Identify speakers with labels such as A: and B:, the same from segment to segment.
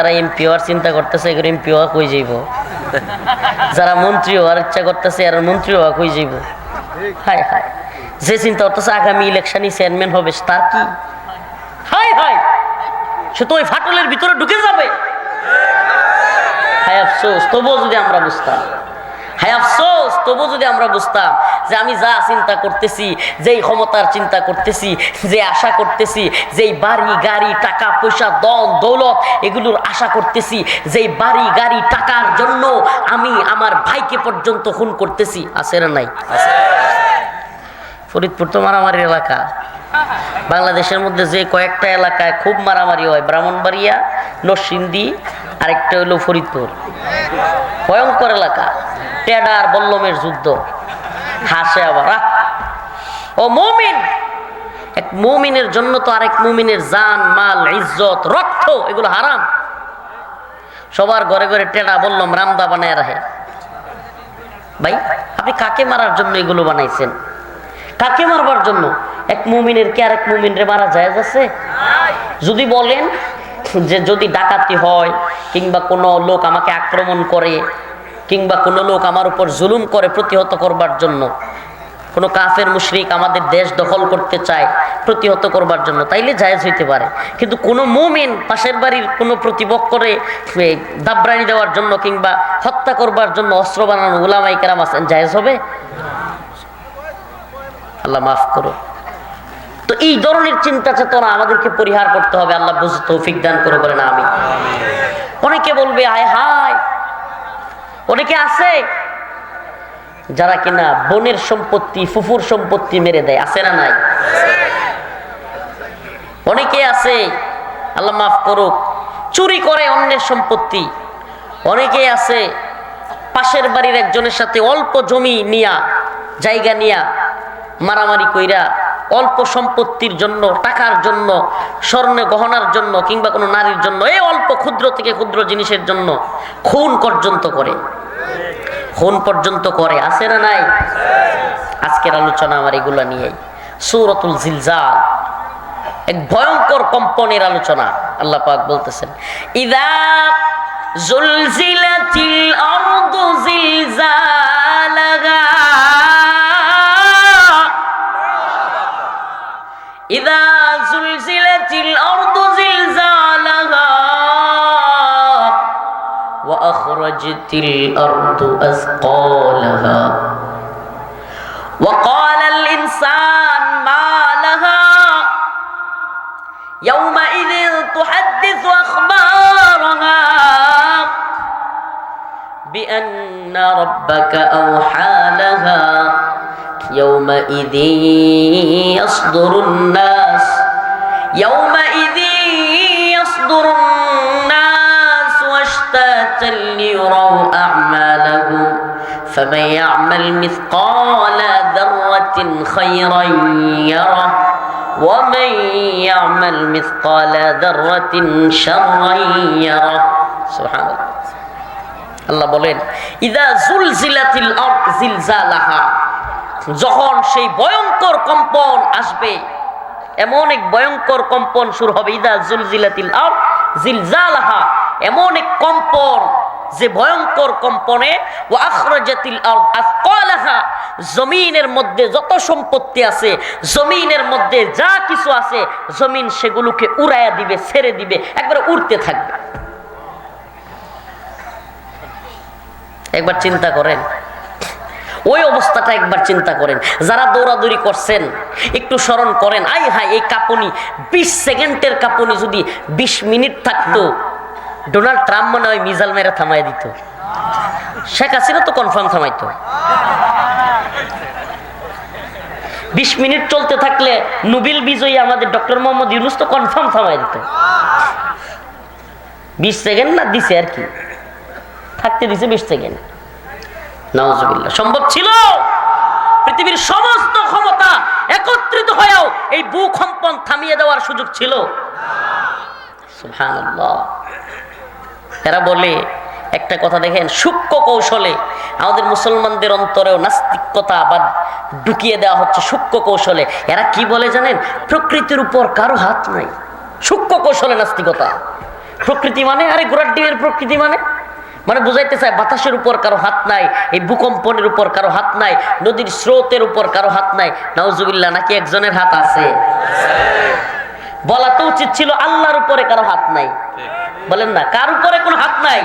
A: যারা এমপি হওয়ার চিন্তা করতেছে এগুলো এমপি হওয়া কই যাইব, যারা মন্ত্রী হওয়ার ইচ্ছা করতেছে এরা মন্ত্রী হওয়া কই যাইব। হায় হায়, যে চিন্তা করতেছে আগামী ইলেকশনে চেয়ারম্যান হবে তার কি হায় হায়, সে তো ওই ফাটলের ভিতরে ঢুকে যাবে। হায় আফসোস, তবুও যদি আমরা বুঝতাম, হায় আফসোস তবু যদি আমরা বুঝতাম যে আমি যা চিন্তা করতেছি, যেই ক্ষমতার চিন্তা করতেছি, যে আশা করতেছি, যেই বাড়ি গাড়ি টাকা পয়সা দন দৌলত এগুলোর আশা করতেছি, যেই বাড়ি গাড়ি টাকার জন্য আমি আমার ভাইকে পর্যন্ত খুন করতেছি, আছে না নাই? ফরিদপুর তো মারামারির এলাকা। বাংলাদেশের মধ্যে যে কয়েকটা এলাকায় খুব মারামারি হয়, ব্রাহ্মণবাড়িয়া, নরসিংদী, আরেকটা হলো ফরিদপুর। ভয়ঙ্কর এলাকা, টেডা আর বল্লমের যুদ্ধ। হাসে আবার ও মুমিন, এক মুমিনের জন্য তো আরেক মুমিনের জান মাল ইজ্জত রক্ত এগুলো হারাম। সবার ঘরে ঘরে টেডা বল্লম রামদা বানায় রাখে। ভাই আপনি কাকে মারার জন্য এগুলো বানাইছেন? কাকে মারবার জন্য? এক মুমিনের কি আরেক মুমিনরে মারা জায়েজ আছে? যদি বলেন যে যদি ডাকাতি হয় কিংবা কোনো লোক আমাকে আক্রমণ করে কিংবা কোনো লোক আমার উপর জুলুম করে প্রতিহত করবার জন্য, কোনো কাফের মুশরিক আমাদের দেশ দখল করতে চায় প্রতিহত করবার জন্য, তাইলে জায়েজ হইতে পারে। কিন্তু কোনো মুমিন পাশের বাড়ির কোনো প্রতিপক্ষরে দাবরানি দেওয়ার জন্য কিংবা হত্যা করবার জন্য অস্ত্র বানানো উলামায়ে কেরাম আছেন, জায়েজ হবে? আল্লাহ মাফ করো। তো এই ধরনের চিন্তা চেতনা আমাদেরকে পরিহার করতে হবে। আল্লাহ বুঝতে তৌফিক দান করে বলেন আমিন। অনেকে বলবে হায় হায়, অনেকে আছে যারা কিনা বোনের সম্পত্তি ফুফুর সম্পত্তি মেরে দেয়, আছে না নাই? অনেকে আছে আল্লাহ মাফ করুক চুরি করে অন্যের সম্পত্তি। অনেকে আছে পাশের বাড়ির একজনের সাথে অল্প জমি নিয়া জায়গা নিয়া মারামারি কইরা অল্প সম্পত্তির জন্য, টাকার জন্য, স্বর্ণ গহনার জন্য কিংবা কোনো নারীর জন্য, এই অল্প ক্ষুদ্র থেকে ক্ষুদ্র জিনিসের জন্য খুন পর্যন্ত করে, খুন পর্যন্ত করে, আছে না নাই? আজকের আলোচনা আমার এগুলা নিয়েই। সূরাতুল জিলজাল, এক ভয়ঙ্কর কম্পনের আলোচনা। আল্লাহ পাক বলতেছেন ইযা জুলজিলাতিল আরদু জিলজালাহা إذا زلزلت الأرض زلزالها وأخرجت الأرض أثقالها وقال الإنسان ما لها يومئذ تحدث أخبارها بأن ربك أوحى لها يومئذ يصدر الناس أشتاتا ليروا أعمالهم فمن يعمل مثقال ذرة خيرا يره ومن يعمل مثقال ذرة شرا يره سبحان الله আল্লাহ বলেন ইযা জুলজিলাতিল আরদ জিলজালাহা, যখন সেই ভয়ঙ্কর কম্পন আসবে, এমন এক ভয়ঙ্কর কম্পন শুরু হবে। ইযা জুলজিলাতিল আরদ জিলজালাহা, এমন এক কম্পন যে ভয়ঙ্কর কম্পনে ওয়া আখরাজাতিল আরদ আসকালাহা, জমিনের মধ্যে যত সম্পত্তি আছে, জমিনের মধ্যে যা কিছু আছে, জমিন সেগুলোকে উড়াইয়া দিবে, ছেড়ে দিবে, একবারে উড়তে থাকবে। একবার চিন্তা করেন ওই অবস্থাটা, একবার চিন্তা করেন। যারা দৌড়াদৌড়ি করছেন একটু স্মরণ করেন, আই হাই এই কাঁপুনি, 20 সেকেন্ডের কাঁপুনি যদি 20 মিনিট থাকতো, ডোনাল্ড ট্রাম্প মনে হয় মিজাইল মেরে থামাই দিত, শেখ হাসিনা তো কনফার্ম থামাইতো। 20 মিনিট চলতে থাকলে নোবেল বিজয়ী আমাদের ডক্টর মোহাম্মদ ইউনূস তো কনফার্ম থামাই দিত। 20 সেকেন্ড না দিছে আর কি, থাকতে দিছে 20 সেকেন্ড। নাউজুবিল্লাহ, সম্ভব ছিল? পৃথিবীর সমস্ত ক্ষমতা একত্রিত হয়েও এই ভূকম্পন থামিয়ে দেওয়ার সুযোগ ছিল? সুবহানাল্লাহ। এরা বলে একটা কথা দেখেন, সূক্ষ্ম কৌশলে আমাদের মুসলমানদের অন্তরেও নাস্তিকতা বা ঢুকিয়ে দেওয়া হচ্ছে সূক্ষ্ম কৌশলে। এরা কি বলে জানেন? প্রকৃতির উপর কারো হাত নাই, সূক্ষ্ম কৌশলে নাস্তিকতা। প্রকৃতি মানে আরে ঘোড়ার ডিমের প্রকৃতি মানে মানে বুঝাইতে চায় বাতাসের উপর কারো হাত নাই, এই ভূকম্পনের উপর কারো হাত নাই, নদীর স্রোতের উপর কারো হাত নাই। নাউজুবিল্লাহ, নাকি একজনের হাত আছে? বলা তো উচিত ছিল আল্লাহর উপরে কারো হাত নাই। বলেন না, কার উপরে কোনো হাত নাই?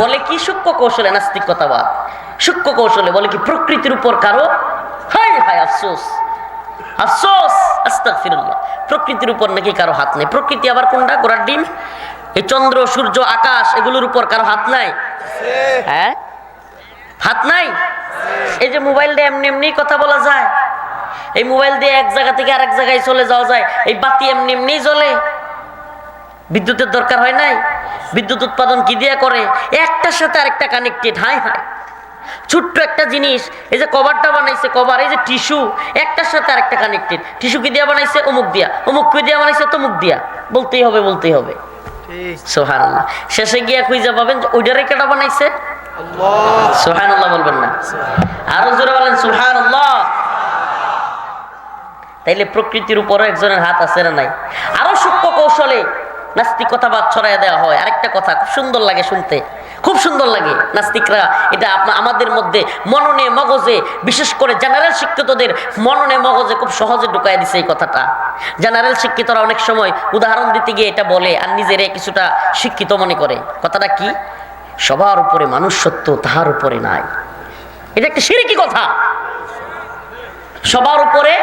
A: বলে কি সূক্ষ্ম কৌশলে, নাস্তিকতাবাদ সূক্ষ্ম কৌশলে বলে কি প্রকৃতির উপর কারো, হায় হায় আফসোস আফসোস আস্তাগফিরুল্লাহ, প্রকৃতির উপর নাকি কারো হাত নেই। প্রকৃতি আবার কোনটা? ঘোড়ার ডিম। এই চন্দ্র সূর্য আকাশ এগুলোর উপর কারো হাত নাই? হ্যাঁ, হাত নাই। এই যে মোবাইল দিয়ে এমনি এমনি কথা বলা যায়, এই মোবাইল দিয়ে এক জায়গা থেকে আরেক জায়গায় চলে যাওয়া যায়, এই বাতি এমনি এমনি জ্বলে, বিদ্যুতের দরকার হয় নাই। বিদ্যুৎ উৎপাদন কি দিয়ে করে? একটার সাথে আরেকটা কানেক্টেড। হায় হায়, ছোট্ট একটা জিনিস, এই যে কভারটা বানাইছে, কভার, এই যে টিস্যু, একটার সাথে আরেকটা কানেক্টেড। টিস্যু কি দিয়া বানাইছে? অমুক দিয়া। অমুক কি দিয়া বানাইছে? তমুক দিয়া। বলতেই হবে, বলতেই হবে। সুবহানাল্লাহ। শেষে গিয়া খুঁজে পাবেন যে ওইটারে কেটা বানাইছে? সুবহানাল্লাহ বলবেন না? আরো জোরে বলেন সুবহানাল্লাহ। তাইলে প্রকৃতির উপরও একজনের হাত আছে না নাই? আরো সূক্ষ্ম কৌশলে নাস্তিকতাবাদ ছড়াইয়া দেওয়া হয়। আরেকটা কথা খুব সুন্দর লাগে শুনতে, খুব সুন্দর লাগে। নাস্তিকরা এটা আমাদের মধ্যে মননে মগজে, বিশেষ করে জেনারেল শিক্ষিতদের মননে মগজে খুব সহজে ঢুকাই দিছে এই কথাটা। জেনারেল শিক্ষিতরা অনেক সময় উদাহরণ দিতে গিয়ে এটা বলে আর নিজেরে কিছুটা শিক্ষিত মনে করে। কথাটা কি? সবার উপরে মানুষ সত্য, তাহার উপরে নাই। এটা একটা শিরকি কথা। সবার উপরে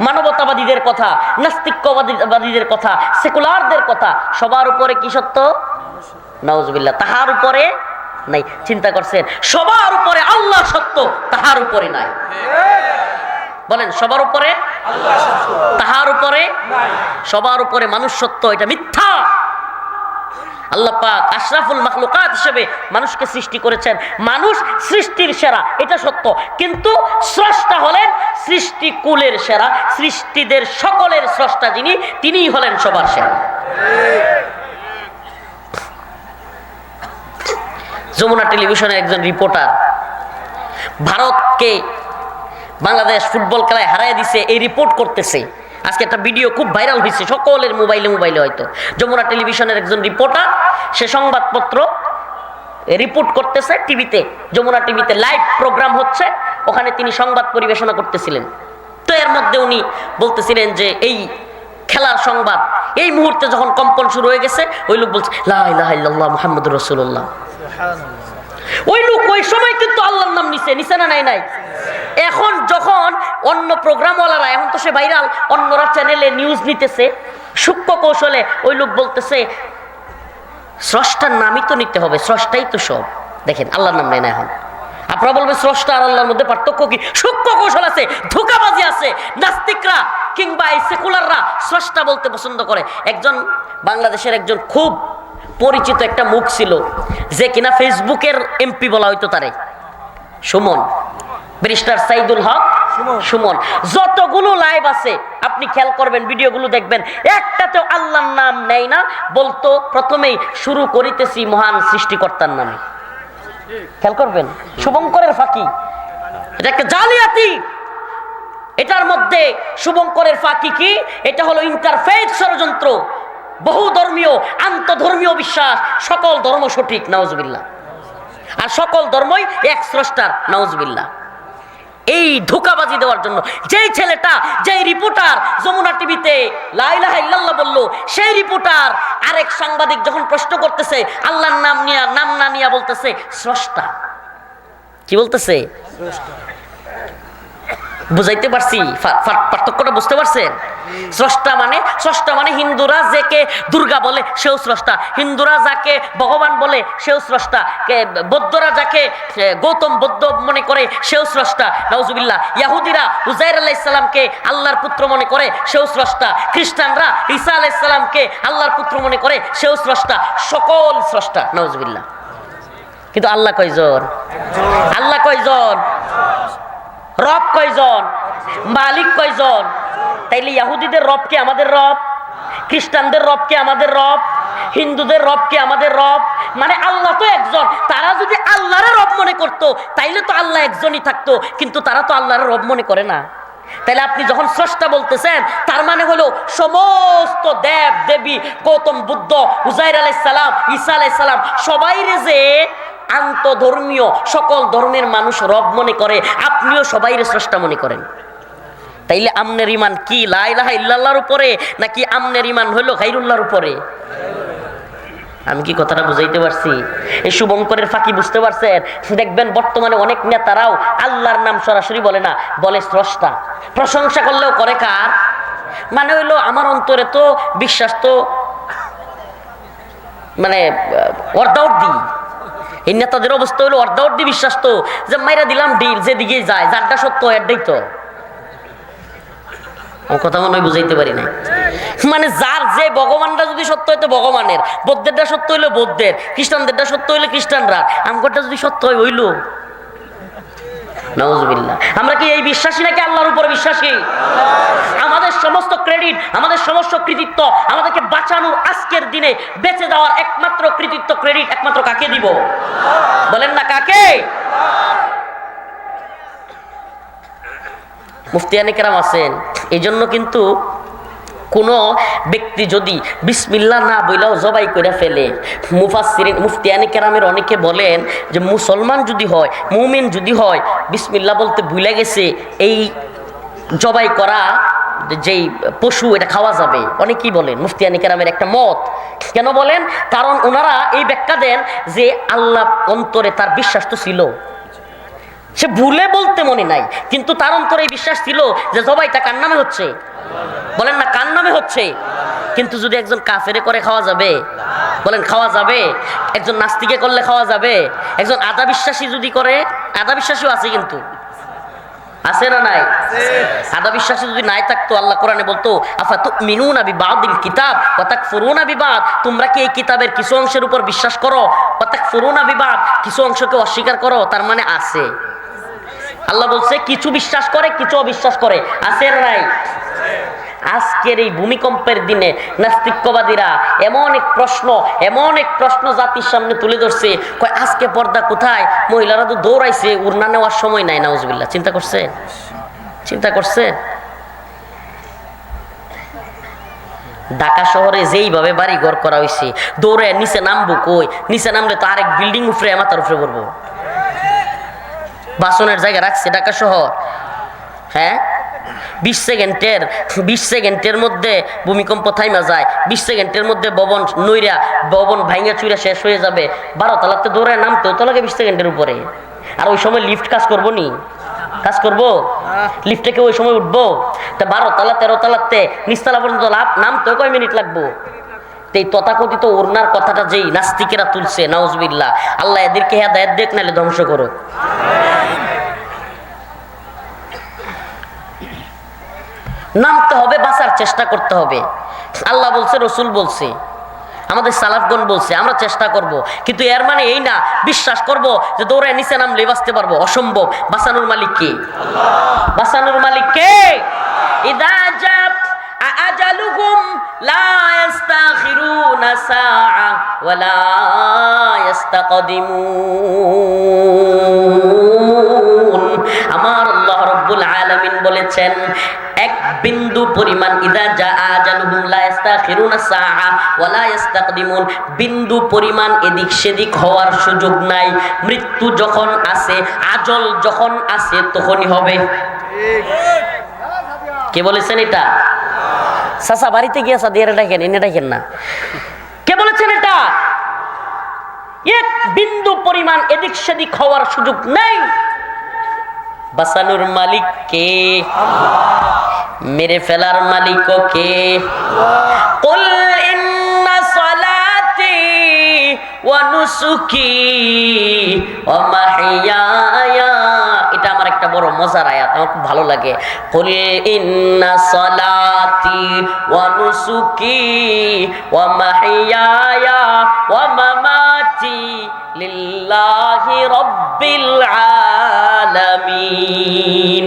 A: মানবতাবাদীদের কথা, নাস্তিকবাদীদের কথা, সেকুলারদের কথা, সবার উপরে কি সত্য? নাউজুবিল্লাহ, তাহার উপরে নাই। চিন্তা করছেন, সবার উপরে আল্লাহ সত্য, তাহার উপরে নাই। বলেন, সবার উপরে আল্লাহ সত্য, তাহার উপরে নাই। সবার উপরে মানুষ সত্য, এটা মিথ্যা। আল্লাহ পাক আশরাফুল মাখলুকাত হিসেবে মানুষকে সৃষ্টি করেছেন, মানুষ সৃষ্টির সেরা, এটা সত্য। কিন্তু স্রষ্টা হলেন সৃষ্টি কুলের সেরা, সৃষ্টিদের সকলের স্রষ্টা যিনি, তিনিই হলেন সবার সেরা। যমুনা টেলিভিশনের একজন রিপোর্টার ভারতকে বাংলাদেশ ফুটবল খেলায় হারাই দিছে এই রিপোর্ট করতেছে। আজকে একটা ভিডিও খুব ভাইরাল হয়েছে, সকলের মোবাইলে হয়তো। যমুনা টেলিভিশনের একজন রিপোর্টার, সে সংবাদপত্র রিপোর্ট করতেছে টিভিতে, যমুনা টিভিতে লাইভ প্রোগ্রাম হচ্ছে, ওখানে তিনি সংবাদ পরিবেশনা করতেছিলেন। তো এর মধ্যে উনি বলতেছিলেন যে এই খেলার সংবাদ, এই মুহূর্তে যখন কম্পন শুরু হয়ে গেছে, ওই লোক বলছে লা ইলাহা ইল্লাল্লাহ মুহাম্মাদুর রাসূলুল্লাহ। ওই লোক ওই সময় কিন্তু আল্লাহর নাম নিছে না নাই? নাই। এখন যখন অন্য প্রোগ্রামওয়ালারা, এখন তো সে ভাইরাল, অন্যরা চ্যানেলে নিউজ নিতেছে, সূক্ষ্ম কৌশলে ওই লোক বলতেছে স্রষ্টার নামই তো নিতে হবে, স্রষ্টাই তো সব। দেখেন, আল্লাহর নাম নেয় না। এখন আপনারা বলবেন স্রষ্টা আর আল্লাহর মধ্যে পার্থক্য কি? সূক্ষ্ম কৌশল আছে, ধোঁকাবাজি আছে। নাস্তিকরা কিংবা এই সেকুলাররা স্রষ্টা বলতে পছন্দ করে। একজন বাংলাদেশের একজন খুব পরিচিত একটা মুখ ছিল, যে কিনা ফেসবুকের এমপি বলা হইতো তারে, সুমন, ব্যারিস্টার সাইদুল হক সুমন। যতগুলো লাইভ আছে আপনি খেয়াল করবেন, ভিডিওগুলো দেখবেন, একটাতেও আল্লাহর নাম নেই না। বলতো প্রথমেই শুরু করিতেছি মহান সৃষ্টিকর্তার নামে। খেয়াল করবেন, শুভঙ্করের ফাঁকি, এটা একটা জালিয়াতি। এটার মধ্যে শুভঙ্করের ফাঁকি কি? এটা হলো ইন্টারফেথ ষড়যন্ত্র, বহু ধর্মীয়, আন্তধর্মীয় বিশ্বাস, সকল ধর্ম সঠিক, নাউজুবিল্লাহ, আর সকল ধর্মই এক স্রষ্টার, নাউজুবিল্লাহ। এই ধোঁকাবাজি দেওয়ার জন্য যেই ছেলেটা, যেই রিপোর্টার যমুনা টিভিতে লা ইলাহা ইল্লাল্লাহ বলল, সেই রিপোর্টার আরেক সাংবাদিক যখন প্রশ্ন করতেছে আল্লাহর নাম না নিয়া বলতেছে স্রষ্টা। কি বলতেছে? বুঝাইতে পারছি? পার্থক্যটা বুঝতে পারছেন? স্রষ্টা মানে হিন্দুরা যাকে দুর্গা বলে সেও স্রষ্টা, হিন্দুরা যাকে ভগবান বলে সেও স্রষ্টা, বৌদ্ধরা যাকে গৌতম বুদ্ধ মনে করে সেও স্রষ্টা, নাউজুবিল্লাহ। ইহুদিরা উজাইর আলাইহিস সালামকে আল্লাহর পুত্র মনে করে সেও স্রষ্টা, খ্রিস্টানরা ঈসা আলাইহিস সালামকে আল্লাহর পুত্র মনে করে সেও স্রষ্টা, সকল স্রষ্টা, নাউজুবিল্লাহ। কিন্তু আল্লাহ কয়জন? আল্লাহ কয়জন? রব কয়জন? মালিক কয়জন? তাইলে ইহুদিদের রব কি আমাদের রব? খ্রিস্টানদের রব কি আমাদের রব? হিন্দুদের রব কি আমাদের রব? মানে আল্লাহ তো একজন। তারা যদি আল্লাহর রব মনে করতো তাইলে তো আল্লাহ একজনই থাকতো, কিন্তু তারা তো আল্লাহর রব মনে করে না। তাহলে আপনি যখন স্রষ্টা বলতেছেন তার মানে হলো সমস্ত দেব দেবী, গৌতম বুদ্ধ, উজাইর আলাইহিস সালাম, ঈসা আলাইহিস সালাম সবাইরে যে আন্তধর্মীয় সকল ধর্মের মানুষ রব মনে করে, আপনিও সবাইরে স্রষ্টা মনে করেন। তাইলে আমনের ইমান কি লা ইলাহা ইল্লাল্লাহর উপরে নাকি আমনের ইমান হলো গায়রুল্লাহর উপরে? আমি কি কথাটা বুঝাইতে পারছি? এই শুভঙ্করের ফাঁকি বুঝতে পারছেন? দেখবেন বর্তমানে অনেক নেতারাও আল্লাহর নাম সরাসরি বলে না, বলে স্রষ্টা। প্রশংসা করলেও করে কার? মানে হইলো আমার অন্তরে তো বিশ্বাস তো মানে অর্ধাঅর্ধি। এই নেতাদের অবস্থা হলো অর্ধাঅর্ধি বিশ্বাস তো, যে মাইরা দিলাম ডিল, যেদিকে যায় যারটা সত্য এরটাই তো। কথা মনে হয় বুঝাইতে পারি না। মানে যার যে ভগবানটা যদি সত্য হইতো ভগবানের, বৌদ্ধেরটা সত্য হইলো বৌদ্ধের, খ্রিস্টানদেরটা সত্য হইলো খ্রিস্টানরা, আমগরটা যদি সত্য হয় হইল। নাউজুবিল্লাহ। আমরা কি এই বিশ্বাসী নাকি আল্লাহর উপরে বিশ্বাসী? আমাদের সমস্ত ক্রেডিট, আমাদের সমস্ত কৃতিত্ব, আমাদেরকে বাঁচানোর আজকের দিনে বেঁচে যাওয়ার একমাত্র কৃতিত্ব, ক্রেডিট একমাত্র কাকে দিব? বলেন না কাকে? মুফতিয়ানে কেরাম আছেন। এই জন্য কিন্তু কোনো ব্যক্তি যদি বিসমিল্লাহ না বইলাও জবাই করে ফেলে, মুফাসসিরিন মুফতিয়ানে কেরামের অনেকে বলেন যে মুসলমান যদি হয়, মুমিন যদি হয়, বিসমিল্লাহ বলতে ভুলে গেছে, এই জবাই করা যেই পশু এটা খাওয়া যাবে। অনেকেই বলেন, মুফতিয়ানে কেরামের একটা মত। কেন বলেন? কারণ ওনারা এই ব্যাখ্যা দেন যে আল্লাহ অন্তরে তার বিশ্বাস তো ছিল, সে ভুলে বলতে মনে নাই, কিন্তু তার অন্তরে এই বিশ্বাস ছিল যে জবাইটা কার নামে হচ্ছে? বলেন না কার নামে হচ্ছে? কিন্তু যদি একজন কাফেরে করে খাওয়া যাবে? বলেন খাওয়া যাবে? একজন নাস্তিকে করলে খাওয়া যাবে? একজন আদা বিশ্বাসী যদি করে, আদা বিশ্বাসীও আছে কিন্তু, আছে না নাই? আদা বিশ্বাসী যদি নাই থাকতো, আল্লাহ কোরআনে বলতো আফাতুমিনুনা বিবাদিল কিতাব ওয়া তাকফুরুনা বিবাদ, তোমরা কি এই কিতাবের কিছু অংশের উপর বিশ্বাস করো, ওয়া তাকফুরুনা বিবাদ, কিছু অংশকে অস্বীকার করো। তার মানে আছে। আল্লাহ বলছে কিছু বিশ্বাস করে, কিছু অবিশ্বাস করে, আছে না নাই? আজকের এই ভূমিকম্পের দিনে নাস্তিক্যবাদীরা এমন এক প্রশ্ন জাতির সামনে তুলে ধরছে, কয় আজকে পর্দা কোথায়? মহিলারা তো দৌড়াইছে, উড়না নেওয়ার সময় নাই। নাউজুবিল্লাহ। চিন্তা করছে? ঢাকা শহরে যেইভাবে বাড়ি ঘর করা হয়েছে, দৌড়ে নিচে নামবো কই? নিচে নামলে তো আরেক বিল্ডিং উপরে মাথার উপরে পড়বো। বাসনের জায়গা রাখছে ঢাকা শহর। হ্যাঁ, 20 সেকেন্ডের মধ্যে ভূমিকম্প থাইমা যায়। 20 সেকেন্ডের মধ্যে ভবন ভাঙা চুরা শেষ হয়ে যাবে। 12 তলাতে দৌড়ায় নামতেও তো লাগে 20 সেকেন্ডের উপরে। আর ওই সময় লিফট কাজ করবো নি? কাজ করবো? লিফটে কেউ ওই সময় উঠবো? তা 12 তলা 13 তলাতে নিচতলা পর্যন্ত নামতেও কয় মিনিট লাগবো? এই তথাকথিত ওড়নার কথাটা যেই নাস্তিকেরা তুলছে, নাউজুবিল্লাহ, আল্লাহ এদেরকে হেদায়েত দেখ, নাহলে ধ্বংস করুক। নামতে হবে, বাঁচার চেষ্টা করতে হবে। আল্লাহ বলছে, রসুল বলছে, আমাদের সালাফগণ বলছে, আমরা চেষ্টা করব। কিন্তু এর মানে এই না বিশ্বাস করব যে দৌড়ে নিচে নামলে বাঁচতে পারবো। অসম্ভব। বাঁচানোর মালিক কে? বাঁচানোর মালিক কে? ইদা জাত আজালুহুম লা ইস্তাখিরুনা সাআ ওয়া লা ইস্তাকদিমুন। আমার আল্লাহ রাব্বুল আলামিন বলেছেন, এক বিন্দু পরিমাণ, ইদা জা আজালুহুম লা ইস্তাখিরুনা সাআ ওয়া লা ইস্তাকদিমুন, বিন্দু পরিমাণ এদিক সেদিক হওয়ার সুযোগ নাই। মৃত্যু যখন আসে, আজল যখন আসে, তখনই হবে। কে বলেছেন এটা? চাচা বাড়িতে গিয়ে দিয়ে ডাকেন, এনে ডাকেন না। কে বলেছেন এটা? এক বিন্দু পরিমাণ এদিক সেদিক হওয়ার সুযোগ নেই। বাঁচানোর মালিক কে? মেরে ফেলার মালিক কে? কুল ইন্না সালাতি ওয়া নুসুকি ওয়া মাহইয়ায়া, এটা আমার একটা বড় মজার আয়াত, আমার খুব ভালো লাগে। কুল ইন্না সালাতি ওয়া নুসুকি ওয়া মাহইয়ায়া ওয়া মামাতি লিল্লাহি রাব্বিল আলামিন।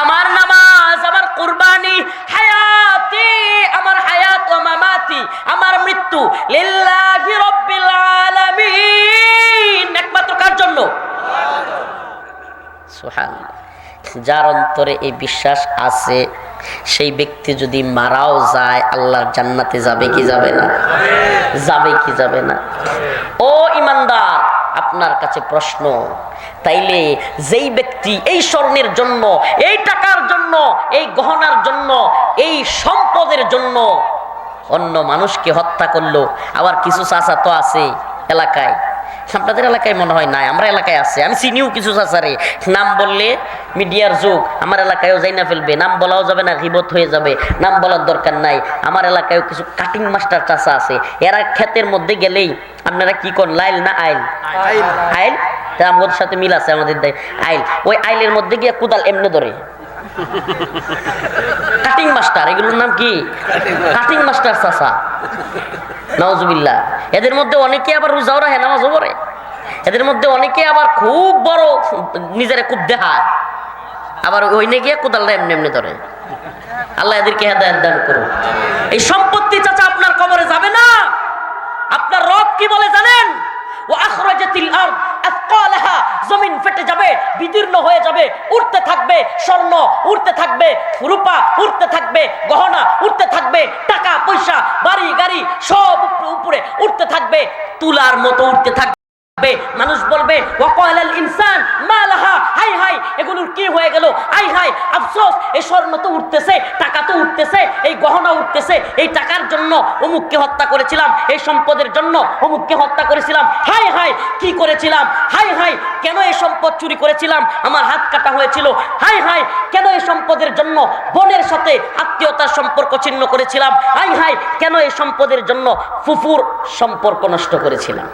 A: আমার নামাজ, আমার কুরবানি, হায়াতি, আমার হায়াত ও মামাতি, আমার মৃত্যু, লিল্লাহি রাব্বিল আলামিন, একমাত্র কার জন্য? সুবহানাল্লাহ। যার অন্তরে এই বিশ্বাস আছে সেই ব্যক্তি যদি মারাও যায় আল্লাহর জান্নাতে যাবে কি যাবে না? যাবে কি যাবে না? ও ইমানদার, আপনার কাছে প্রশ্ন, তাইলে যেই ব্যক্তি এই স্বর্ণের জন্য, এই টাকার জন্য, এই গহনার জন্য, এই সম্পদের জন্য অন্য মানুষকে হত্যা করলো, আবার কিছু চাচা তো আছে এলাকায়, আপনাদের এলাকায় মনে হয় নাই, আমরা এলাকায় আছে, আমি চিনিও কিছু চাচারে, নাম বললে মিডিয়ার যুগ, আমার এলাকায়ও যাই না ফেলবে, নাম বলাও যাবে না, গীবত হয়ে যাবে, নাম বলার দরকার নাই। আমার এলাকায়ও কিছু কাটিং মাস্টার চাচা আছে, এরা ক্ষেতের মধ্যে গেলেই আপনারা কি করেন, লাইল না আইল? আইল, আমাদের সাথে মিল আছে, আমাদের আইল, ওই আইলের মধ্যে গিয়ে কোদাল এমনি ধরে। কাটিং মাস্টার, এগুলোর নাম কি? কাটিং মাস্টার চাচা, নাউজুবিল্লাহ। এদের মধ্যে অনেকে আবার রোজাও রাখে, নামাজও পড়ে। এদের মধ্যে অনেকে আবার খুব বড় নিজেরা খুব দেখায়, আবার ওইনে গিয়ে কোদালটা এমনি এমনি ধরে। আল্লাহ এদেরকে হেদায়েত দান করুন। এই সম্পত্তি চাচা আপনার কবরে যাবে না। আপনার রব কি বলে জানেন? ও আখরাজাতিল আরদ আতকালাহা, জমিন ফেটে যাবে, বিদীর্ণ হয়ে যাবে, উঠতে থাকবে স্বর্ণ, উঠতে থাকবে রূপা, উঠতে থাকবে গহনা, উঠতে থাকবে টাকা পয়সা, বাড়ি গাড়ি সব উপরে উঠতে থাকবে, তুলার মতো উঠতে থাকবে। মানুষ বলবে ওয়াকালাল ইনসান মা লাহা, হাই হাই এগুলোর কি হয়ে গেল, হাই হাই আফসোস, এই স্বর্ণ তো উঠতেছে, টাকা তো উঠতেছে, এই গহনা উঠতেছে, এই টাকার জন্য অমুককে হত্যা করেছিলাম, এই সম্পদের জন্য অমুককে হত্যা করেছিলাম, হাই হাই কি করেছিলাম, হাই হাই কেন এই সম্পদ চুরি করেছিলাম, আমার হাত কাটা হয়েছিল, হাই হাই কেন এই সম্পদের জন্য বোনের সাথে আত্মীয়তার সম্পর্ক ছিন্ন করেছিলাম, হাই হাই কেন এই সম্পদের জন্য ফুফুর সম্পর্ক নষ্ট করেছিলাম।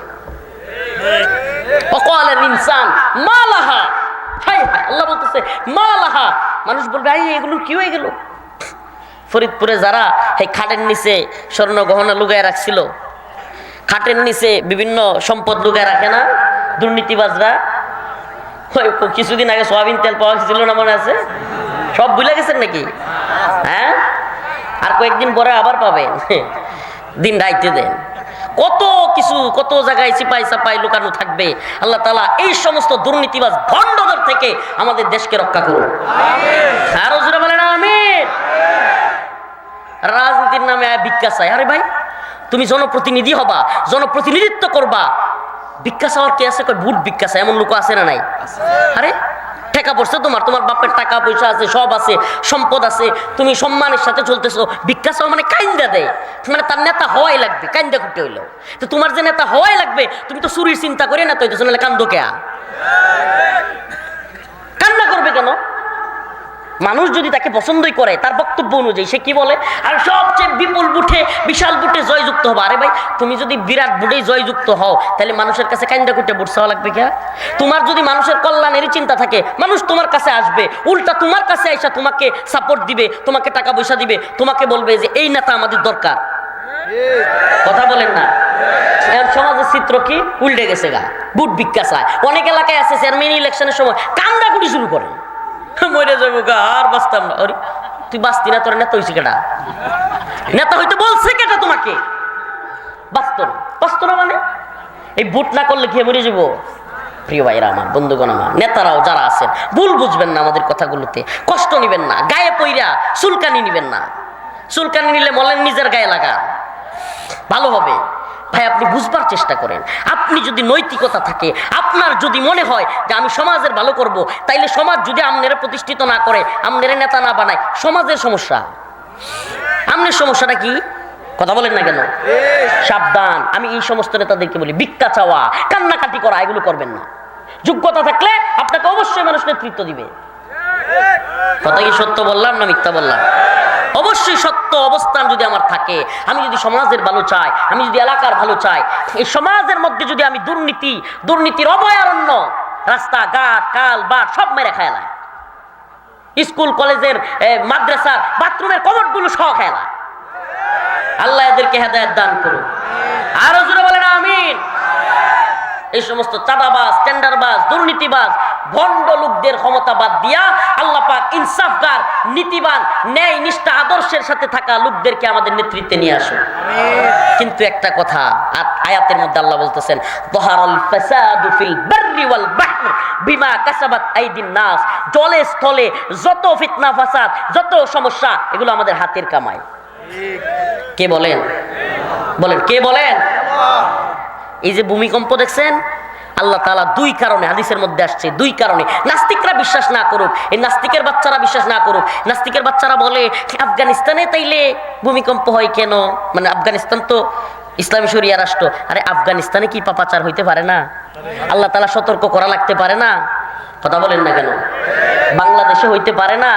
A: আল্লাহ বলতেছে মা লাহা, মানুষ বলবে এগুলো কি হয়ে গেল। ফরিদপুরে যারা এই খাটের নিচে স্বর্ণ গহনা লুকায় রাখছিল, খাটের নিচে বিভিন্ন সম্পদ লুকায় রাখে না দুর্নীতিবাজরা, কিছুদিন আগে সোয়াবিন তেল পাওয়া গেছিল না, মনে আছে? সব ভুলে গেছেন নাকি? হ্যাঁ, আর কয়েকদিন পরে আবার পাবেন, দিন রাইতে দেন। কত কিছু, কত জায়গায় চিপাই চাপাই লুকানো থাকবে। আল্লাহ তাআলা এই সমস্ত দুর্নীতিবাজ ভণ্ডদের থেকে আমাদের দেশকে রক্ষা করুন। আরো জোরে বলেন আমিন। রাজনীতির নামে ভিক্ষা চাই। আরে ভাই, তুমি জনপ্রতিনিধি হবা, জনপ্রতিনিধিত্ব করবা, ভিক্ষা চাওয়ার কে আছে? ভোট ভিক্ষা চাই, এমন লোক আছে না নাই? আরে টাকা পড়ছে তোমার, তোমার বাপের টাকা পয়সা আছে, সব আছে, সম্পদ আছে, তুমি সম্মানের সাথে চলতেছো, ভিক্ষা চাও মানে কাইন্দা দেয়, মানে তার নেতা হওয়াই লাগবে, কাইন্দা করতে হইলো। তো তোমার যে নেতা হওয়াই লাগবে, তুমি তো চুরির চিন্তা করে নেতা হইতেছো, নাহলে কান্দো কে? কান্না করবে কেন? মানুষ যদি তাকে পছন্দই করে, তার বক্তব্য অনুযায়ী সে কি বলে, আর সবচেয়ে বিপুল বুটে, বিশাল বুটে জয়যুক্ত হবা। আরে ভাই, তুমি যদি বিরাট বুটেই জয়যুক্ত হও, তাহলে মানুষের কাছে কাইন্দা কুটে বুট চাওয়া লাগবে কে? তোমার যদি মানুষের কল্যাণেরই চিন্তা থাকে, মানুষ তোমার কাছে আসবে, উল্টা তোমার কাছে আইসা তোমাকে সাপোর্ট দিবে, তোমাকে টাকা পয়সা দিবে, তোমাকে বলবে যে এই নেতা আমাদের দরকার। কথা বলেন না? সমাজের চিত্র কি উল্টে গেছে গা, বুট ভিক্ষা চায়। অনেক এলাকায় আছে চেয়ারম্যান ইলেকশনের সময় কান্দাকুটি শুরু করে, মরে যাবো গা, আর বাঁচতাম না। আরে তুই বাঁচতি না, তোর নেতা হয়েছে কেটা? নেতা হইতে বলছে কেটা তোমাকে? বাঁচত না, বাঁচত না মানে এই বুট না করলে খেয়ে মরে যাবো। প্রিয় ভাইরা আমার, বন্ধুগণ আমার, নেতারাও যারা আছেন, ভুল বুঝবেন না আমাদের কথাগুলোতে, কষ্ট নিবেন না, গায়ে পইরা চুলকানি নিবেন না। চুলকানি নিলে বলেন নিজের গায়ে লাগা, ভালো হবে। ভাই, আপনি বুঝবার চেষ্টা করেন। আপনি যদি নৈতিকতা থাকে, আপনার যদি মনে হয় যে আমি সমাজের ভালো করব, তাইলে সমাজ যদি আপনারা প্রতিষ্ঠিত না করে, আপনারা নেতা না বানায়, সমাজের সমস্যা। আপনার সমস্যাটা কি? কথা বলেন না কেন? সাবধান। আমি এই সমস্ত নেতাদেরকে বলি, ভিক্ষা চাওয়া, কান্নাকাটি করা, এগুলো করবেন না। যোগ্যতা থাকলে আপনাকে অবশ্যই মানুষ নেতৃত্ব দিবে। কথা কি সত্য বললাম না মিথ্যা বললাম? অবশ্যই সত্য অবস্থান যদি আমার থাকে, আমি যদি সমাজের ভালো চাই, আমি যদি এলাকার ভালো চাই, এই সমাজের মধ্যে যদি আমি দুর্নীতির অভয়ারণ্য, রাস্তাঘাট কাল বাট সব মেরে খেলায়, স্কুল কলেজের মাদ্রাসার বাথরুমের কমোডগুলো সহ খেলায়, আল্লাহ এদেরকে হেদায়েত দান করুন। আরো জোরে বলেন আমিন। এই সমস্ত চাঁদাবাজ, টেন্ডারবাজ, দুর্নীতিবাজ ভণ্ড লোকদের ক্ষমতা বাদ দিয়া আল্লাহ পাক ইনসাফগার, নীতিবান, ন্যায় নিষ্ঠা আদর্শের সাথে থাকা লোকদেরকে আমাদের নেতৃত্বে নিয়ে আসুন। কিন্তু একটা কথা আয়াতের মধ্যে আল্লাহ বলতেছেন, যাহারাল ফাসাদু ফিল বাররি ওয়াল বাহর বিমা কাসাবাত আইদিন নাস। জলে স্থলে যত ফিতনা ফাসাদ, যত সমস্যা, এগুলো আমাদের হাতের কামাই। কে বলেন? বলেন কে বলেন? এই যে ভূমিকম্প দেখছেন, আল্লাহ তাআলা দুই কারণে, হাদিসের মধ্যে আসছে, দুই কারণে নাস্তিকরা বিশ্বাস না করুক, এই নাস্তিকের বাচ্চারা বিশ্বাস না করুক। নাস্তিকের বাচ্চারা বলে আফগানিস্তানে তাইলে ভূমিকম্প হয় কেন? মানে আফগানিস্তান তো ইসলামী শরিয়া রাষ্ট্র। আরে আফগানিস্তানে কি পাপাচার হইতে পারে না? আল্লাহ তাআলা সতর্ক করা লাগতে পারে না? কথা বলেন না কেন? বাংলাদেশে হইতে পারে না?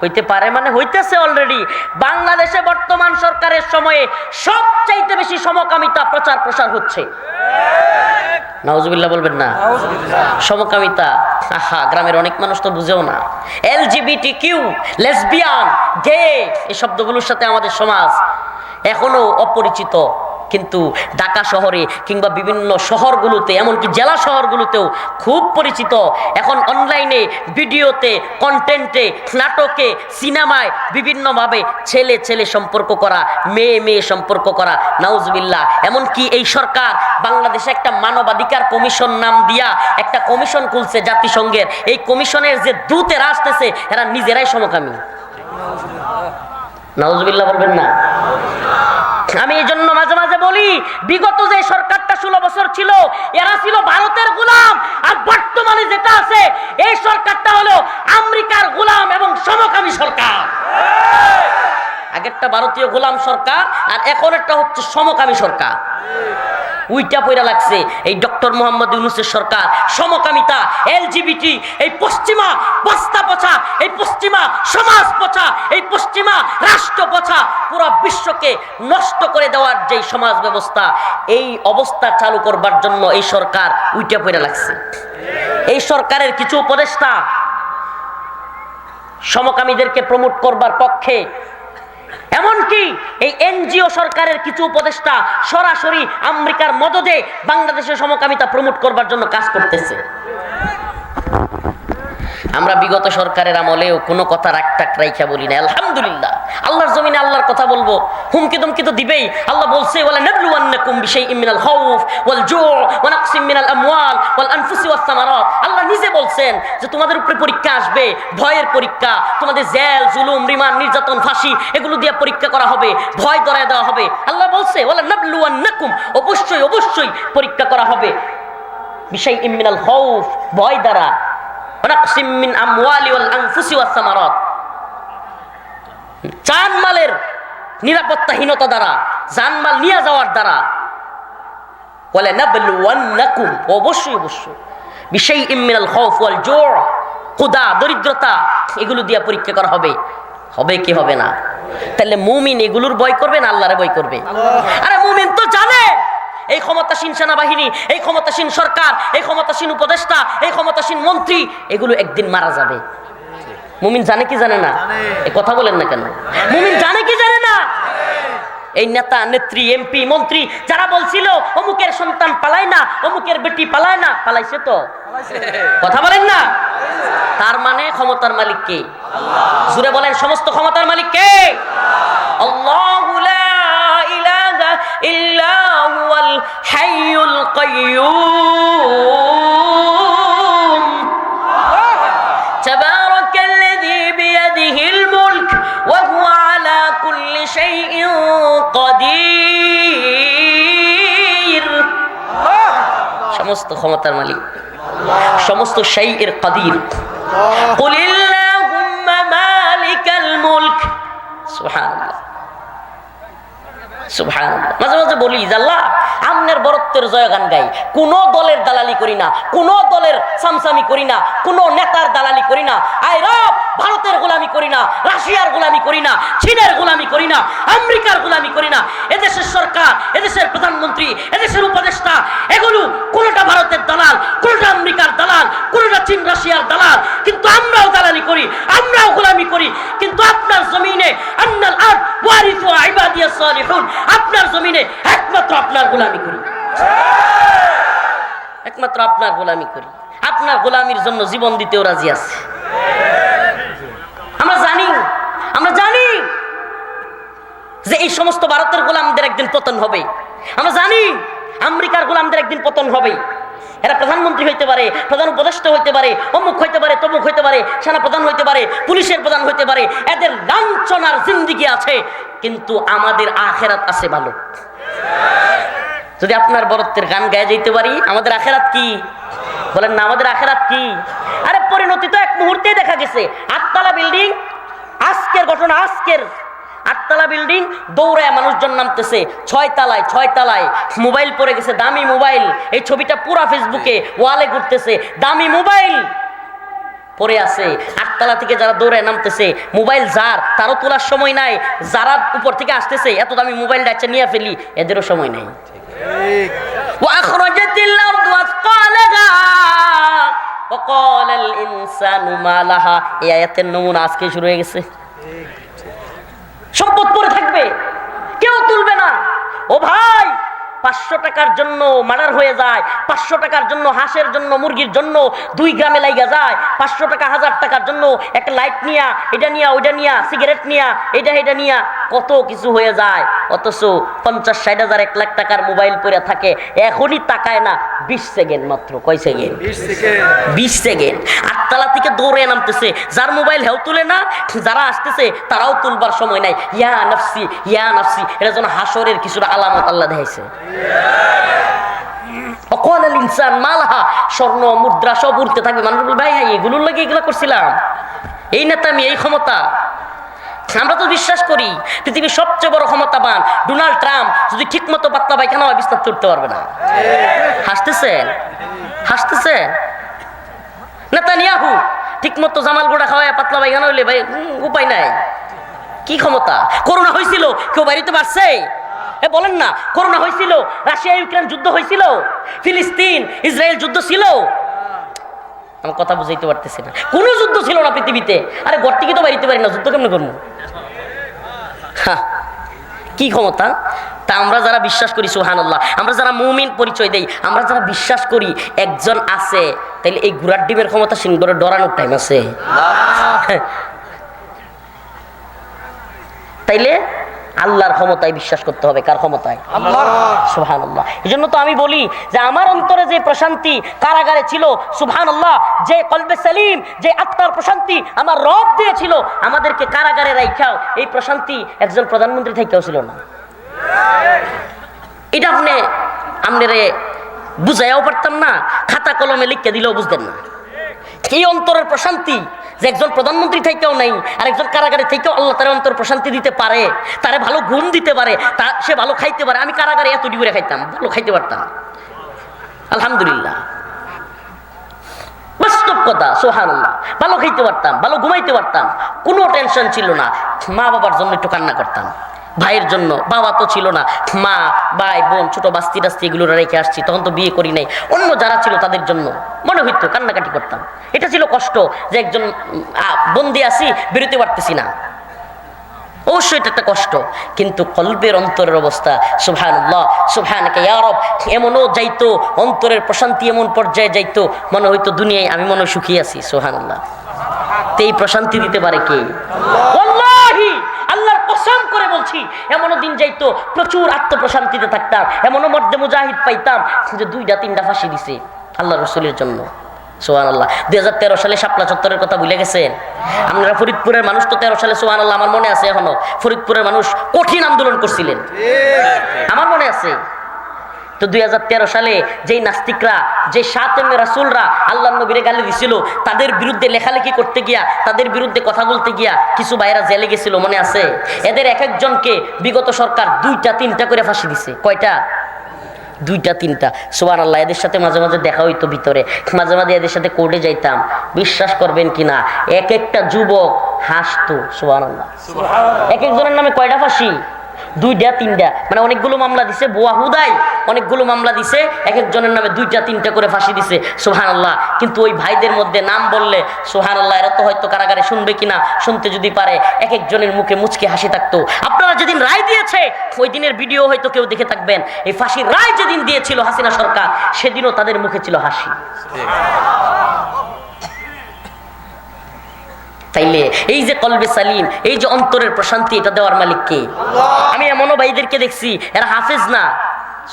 A: হইতে পারে, মানে হইতেছে অলরেডি। বাংলাদেশে বর্তমান সরকারের সময়ে সবচাইতে বেশি সমকামিতা প্রচার প্রসার হচ্ছে। নাউজুবিল্লাহ বলবেন না? সমকামিতা, আহা, গ্রামের অনেক মানুষ তো বুঝেও না। LGBTQ, লেসবিয়ান, গে, এই শব্দগুলোর সাথে আমাদের সমাজ এখনো অপরিচিত। কিন্তু ঢাকা শহরে কিংবা বিভিন্ন শহরগুলোতে, এমনকি জেলা শহরগুলোতেও খুব পরিচিত। এখন অনলাইনে, ভিডিওতে, কন্টেন্টে, নাটকে, সিনেমায় বিভিন্নভাবে ছেলে ছেলে সম্পর্ক করা, মেয়ে মেয়ে সম্পর্ক করা, নাউজুবিল্লাহ। এমনকি এই সরকার বাংলাদেশে একটা মানবাধিকার কমিশন নাম দিয়া একটা কমিশন খুলছে জাতিসংঘের। এই কমিশনের যে দূতেরা আসতেছে, এরা নিজেরাই সমকামী। নাউজুবিল্লাহ বলবেন না? আমি এই জন্য মাঝে মাঝে বলি, বিগত যে সরকারটা 16 বছর ছিল, এরা ছিল ভারতের গোলাম। আর বর্তমানে যেটা আছে, এই সরকারটা হলো আমেরিকার গোলাম এবং সমকামী সরকার। আগেরটা ভারতীয় গোলাম সরকার, আর এখন একটা হচ্ছে সমকামী সরকার। উইটা পয়রা লাগছে এই ডক্টর মোহাম্মদ ইউনূসের সরকার। সমকামিতা, LGBT, এই পশ্চিমা বস্তা পচা, এই পশ্চিমা সমাজ পচা, এই পশ্চিমা রাষ্ট্র পচা, পুরো বিশ্বকে নষ্ট করে দেওয়ার যে সমাজ ব্যবস্থা, এই অবস্থা চালু করবার জন্য এই সরকার উইটা পয়রা লাগছে। এই সরকারের কিছু উপদেষ্টা সমকামীদেরকে প্রমোট করবার পক্ষে, এমনকি এই NGO সরকারের কিছু উপদেষ্টা সরাসরি আমেরিকার মদদে বাংলাদেশের সমকামিতা প্রমোট করবার জন্য কাজ করতেছে। আমরা বিগত সরকারের আমলেও কোনো কথা রাখটাক রাইখা বলি না, আলহামদুলিল্লাহ। আল্লাহর জমিনে আল্লাহর কথা বলবো, হুমকি দুমকি তো দিবেই। আল্লাহ বলছে, ওয়ালা নাবলুওয়ান্নাকুম বিশাইইম মিনাল খাউফ ওয়াল জু' ওয়া নাকসিম মিনাল আমওয়াল ওয়াল আনফুসি ওয়াস সামারাত। আল্লাহ নিজে বলছেন যে তোমাদের উপরে পরীক্ষা আসবে, ভয়ের পরীক্ষা। তোমাদের জেল, জুলুম, রিমান্ড, নির্যাতন, ফাঁসি, এগুলো দিয়ে পরীক্ষা করা হবে, ভয় ধরায় দেওয়া হবে। আল্লাহ বলছে, ওয়ালা নাবলুওয়ান্নাকুম, অবশ্যই অবশ্যই পরীক্ষা করা হবে, বিশাইইম মিনাল খাউফ, ভয় দ্বারা, জানমালের নিরাপত্তাহীনতা দ্বারা, জানমাল নিয়ে যাওয়ার দ্বারা। বলে নাবলুওয়ান্নাকুম, অবশ্যই অবশ্যই, বিশাইইম মিনাল খাউফ ওয়াল জু', ক্ষুধা, দরিদ্রতা, এগুলো দিয়ে পরীক্ষা করা হবে। হবে কি হবে না? তাহলে মুমিন এগুলোর ভয় করবে না আল্লাহরে ভয় করবে? আরে মুমিন তো জানে এই ক্ষমতাসীন সেনাবাহিনী, এই ক্ষমতাসীন সরকার, এই ক্ষমতাসীন উপদেষ্টা, এই ক্ষমতাসীন মন্ত্রী, এগুলো একদিন মারা যাবে। মুমিন জানে কি জানে না? এই কথা বলেন না কেন? মুমিন জানে কি জানে না? এই নেতা, নেত্রী, MP, মন্ত্রী যারা বলছিল অমুকের সন্তান পালায় না, অমুকের বেটি পালায় না, পালাইছে তো। কথা বলেন না? তার মানে ক্ষমতার মালিক কে? জুড়ে বলেন, সমস্ত ক্ষমতার মালিক কে? আল্লাহু লা ইলাহা ইল্লা হুয়াল হাইয়ুল কাইয়্যুম তাবারাকাল্লাযী বিয়াদিহিল মুলক ওয়া হুয়া আলা কুল্লি শাইইন কাদির। সমস্ত ক্ষমতার মালিক, সমস্ত শাইইর কাদির। কুলিল্লাহুম্মা মালিকাল মুলক। সুবহানাল্লাহ, সুবহানাল্লাহ। মাঝে মাঝে বলি, আল্লাহ আমনের বরত্বের জয়গান গাই। কোন দলের দালালি করি না, কোন দলের সামসামি করি না, কোন নেতার দালালি করি না। আয় রব, ভারতের গোলামি করি না, রাশিয়ার গোলামি করি না, চীনের গোলামি করি না, আমেরিকার গোলামি করি না। এদেশের সরকার, এদেশের প্রধানমন্ত্রী, এদেশের উপদেষ্টা, এগুলো কোনটা ভারতের দালাল, কোনটা আমেরিকার দালাল, কোনটা চীন রাশিয়ার দালাল। কিন্তু আমরাও দালালি করি, আমরাও গোলামি করি। কিন্তু আপনার জমিনে আন্নাল আরদ ওয়ারিসুহা ইবাদিয়াস সালিহুন, আপনার জমিনে একমাত্র আপনার গোলামি করি, একমাত্র আপনার গোলামি করি। আপনার আপনার গোলামির জন্য জীবন দিতেও রাজি আছে। আমরা জানি যে এই সমস্ত ভারতের গোলামদের একদিন পতন হবে। আমরা জানি আমেরিকার গোলামদের একদিন পতন হবে। এরা প্রধানমন্ত্রী হইতে পারে, প্রধান উপদেষ্টা হইতে পারে, অমুক হইতে পারে, তমুক হইতে পারে, সেনা প্রধান হইতে পারে, পুলিশের প্রধান হইতে পারে। এদের লাঞ্ছনার জিন্দেগি আছে, কিন্তু আমাদের আখেরাত আছে ভালো। যদি আপনার বরত্বের গান গায়ে যেতে পারি, আমাদের আখেরাত কি? বলেন না, আমাদের আখেরাত কি? আরে পরিণতি তো এক মুহূর্তে দেখা গেছে। 8 তলা বিল্ডিং, আজকের ঘটনা, আজকের 8 তলা বিল্ডিং, দৌড়ায় মানুষজন নামতেছে 6 তলায় মোবাইল পড়ে গেছে, দামি মোবাইল। এই ছবিটা পুরা ফেসবুকে ওয়ালে ঘুরতেছে, দামি মোবাইল পড়ে আছে। 8 তলা থেকে যারা দৌড়ায় নামতেছে, মোবাইল যার, তারও তোলার সময় নাই। যারা উপর থেকে আসতেছে, এত দামি মোবাইলটা আচ্ছা নিয়ে ফেলি, এদেরও সময় নেই। এই আয়াতের নমুনা আজকে শুরু হয়ে গেছে। সম্পদ পড়ে থাকবে, কেউ তুলবে না। ও ভাই, 500 টাকার জন্য মার্ডার হয়ে যায়, 500 টাকার জন্য, হাঁসের জন্য, মুরগির জন্য 2 গ্রামে লাইগা যায়। 500 টাকা, 1000 টাকার জন্য একটা লাইট নিয়া, এটা নিয়া, ওইটা নিয়া, সিগারেট নিয়া, এটা নিয়া কত কিছু হয়ে যায়। অথচ 50-60 হাজার, 1 লাখ টাকার মোবাইল পরে থাকে, এখনই তাকায় না। 20 সেকেন্ড মাত্র। কয় সেকেন্ড? 20 সেকেন্ড। 8 তলা থেকে দৌড়ে নামতেছে, যার মোবাইল হেউ তুলে না, যারা আসতেছে তারাও তুলবার সময় নাই। ইয়া নাফসি, ইয়া নাফসি, এটা যেন হাসরের কিছুটা আলামত আল্লাহ দেখাইছে। ইনসান মালাহা, স্বর্ণ মুদ্রা সব উঠতে থাকবে। মানুষ বলবে, ভাই এগুলোর লাগে এগুলো করছিলাম, এই নেতা, আমি এই ক্ষমতা। আমরা তো বিশ্বাস করি পৃথিবীর সবচেয়ে বড় ক্ষমতাবান ডোনাল্ড ট্রাম্প যদি ঠিক মতো পাতলা পায়খানা হয়, বিস্তার করতে পারবে না। হাসতেছে নেতানিয়াহু ঠিক মতো জামাল গোড়া খাওয়ায় পাতলা পায়খানা হইলে, ভাই উপায় নাই। কি ক্ষমতা? করোনা হয়েছিল, কেউ বাড়িতে পারছে? বলেন না, করোনা হয়েছিল, রাশিয়া ইউক্রেন যুদ্ধ হয়েছিল, ফিলিস্তিন ইসরায়েল যুদ্ধ ছিল। আমার কথা বুঝাইতে পারতেছি না। কোনো যুদ্ধ ছিল না পৃথিবীতে। আরে ঘর থেকে তো বাড়িতে পারি না, যুদ্ধ কেমন করবো? কি ক্ষমতা? তা আমরা যারা বিশ্বাস করি, সুবহানাল্লাহ, আমরা যারা মুমিন পরিচয় দেই, আমরা যারা বিশ্বাস করি একজন আছে, তাইলে এই ঘোড়ার ডিমের ক্ষমতা সিংহরে ডরানোর টাইম আছে? তাইলে আল্লাহর ক্ষমতায় বিশ্বাস করতে হবে। কার ক্ষমতায়? আল্লাহর। সুবহানাল্লাহ। এজন্য তো আমি বলি যে আমার অন্তরে যে প্রশান্তি কারাগারে ছিল, সুবহানাল্লাহ, যে কলবে সেলিম, যে আত্মার প্রশান্তি আমার রব দিয়েছিল, আমাদেরকে কারাগারে রাখাও এই প্রশান্তি একজন প্রধানমন্ত্রী থেকেও ছিল না। এটা আপনারে বুঝাইও পারতাম না, খাতা কলমে লিখে দিলেও বুঝতেন না। এই অন্তরের প্রশান্তি যে একজন প্রধানমন্ত্রী থেকেও নাই, আর একজন কারাগারে থেকেও আল্লাহ তার অন্তর প্রশান্তি দিতে পারে, তারে ভালো গুণ দিতে পারে, সে ভালো খাইতে পারে। আমি কারাগারে এত ডিবরে খাইতাম, ভালো খাইতে পারতাম, আলহামদুলিল্লাহ, বাস্তব কথা, সুবহানাল্লাহ। ভালো খাইতে পারতাম, ভালো ঘুমাইতে পারতাম, কোনো টেনশন ছিল না। মা বাবার জন্য একটু কান্না করতাম, ভাইয়ের জন্য, বাবা তো ছিল না, মা, ভাই, বোন, ছোট বাস্তি টাস্তি এগুলো রেখে আসছি, তখন তো বিয়ে করি নাই। অন্য যারা ছিল তাদের জন্য মনে হইতো, কান্নাকাটি করতাম। এটা ছিল কষ্ট যে একজন বন্দি আছি, বেরোতে পারতেছি না। অবশ্যই এটা একটা কষ্ট, কিন্তু কলবের অন্তরের অবস্থা, সুবহানাল্লাহ, সুবহানাকা ইয়া রব, এমনও যাইতো, অন্তরের প্রশান্তি এমন পর্যায়ে যাইতো, মনে হইতো দুনিয়ায় আমি মনে সুখী আছি। সুবহানাল্লাহ। তো এই প্রশান্তি দিতে পারে কে? ওয়াল্লাহি, আল্লাহর কসম করে বলছি, এমনও দিন যাইতো প্রচুর আত্মপ্রশান্তিতে থাকতাম, এমনও মধ্যে মুজাহিদ পাইতাম যে 2-3টা ফাঁসি দিছে আল্লাহ রসুলের জন্য। সুবহানাল্লাহ। 2013 সালে শাপলা চত্বরের কথা ভুলে গেছেন? আপনারা ফরিদপুরের মানুষ তো 13 সালে, সুবহানাল্লাহ, আমার মনে আছে এখনো, ফরিদপুরের মানুষ কঠিন আন্দোলন করছিলেন, আমার মনে আছে। তো 2013 সালে যেই নাস্তিকরা, যে শাতেমে রাসূলরা আল্লাহর নবীরে গালি দিছিল, তাদের বিরুদ্ধে লেখালেখি করতে গিয়া, তাদের বিরুদ্ধে কথা বলতে গিয়া কিছু ভাইরা জেলে গেছিল, মনে আছে? এদের এক একজনকে বিগত সরকার 2-3টা করে ফাঁসি দিছে। কয়টা? 2-3টা। সুবহানাল্লাহ। এদের সাথে মাঝে মাঝে দেখা হইতো ভিতরে, মাঝে মাঝে এদের সাথে কোর্টে যাইতাম। বিশ্বাস করবেন কিনা, এক একটা যুবক হাসতো। সুবহানাল্লাহ। এক একজনের নামে কয়টা ফাঁসি? 2-3টা, মানে অনেকগুলো মামলা দিছে, বোয়া হুদাই অনেকগুলো মামলা দিছে, এক একজনের নামে 2-3টা করে ফাঁসি দিছে। সুবহানাল্লাহ। কিন্তু ওই ভাইদের মধ্যে নাম বললে, সুবহানাল্লাহ, এরা তো হয়তো কারাগারে শুনবে কিনা, শুনতে যদি পারে, এক একজনের মুখে মুচকে হাসি থাকতো। আপনারা যেদিন রায় দিয়েছে, ওই দিনের ভিডিও হয়তো কেউ দেখে থাকবেন। এই ফাঁসির রায় যেদিন দিয়েছিল হাসিনা সরকার, সেদিনও তাদের মুখে ছিল হাসি। তাইলে এই যে কলবে সালিম, এই যে অন্তরের প্রশান্তি, এটা দেওয়ার মালিক কে? আমি এমনও ভাইদেরকে দেখছি এরা হাফেজ না,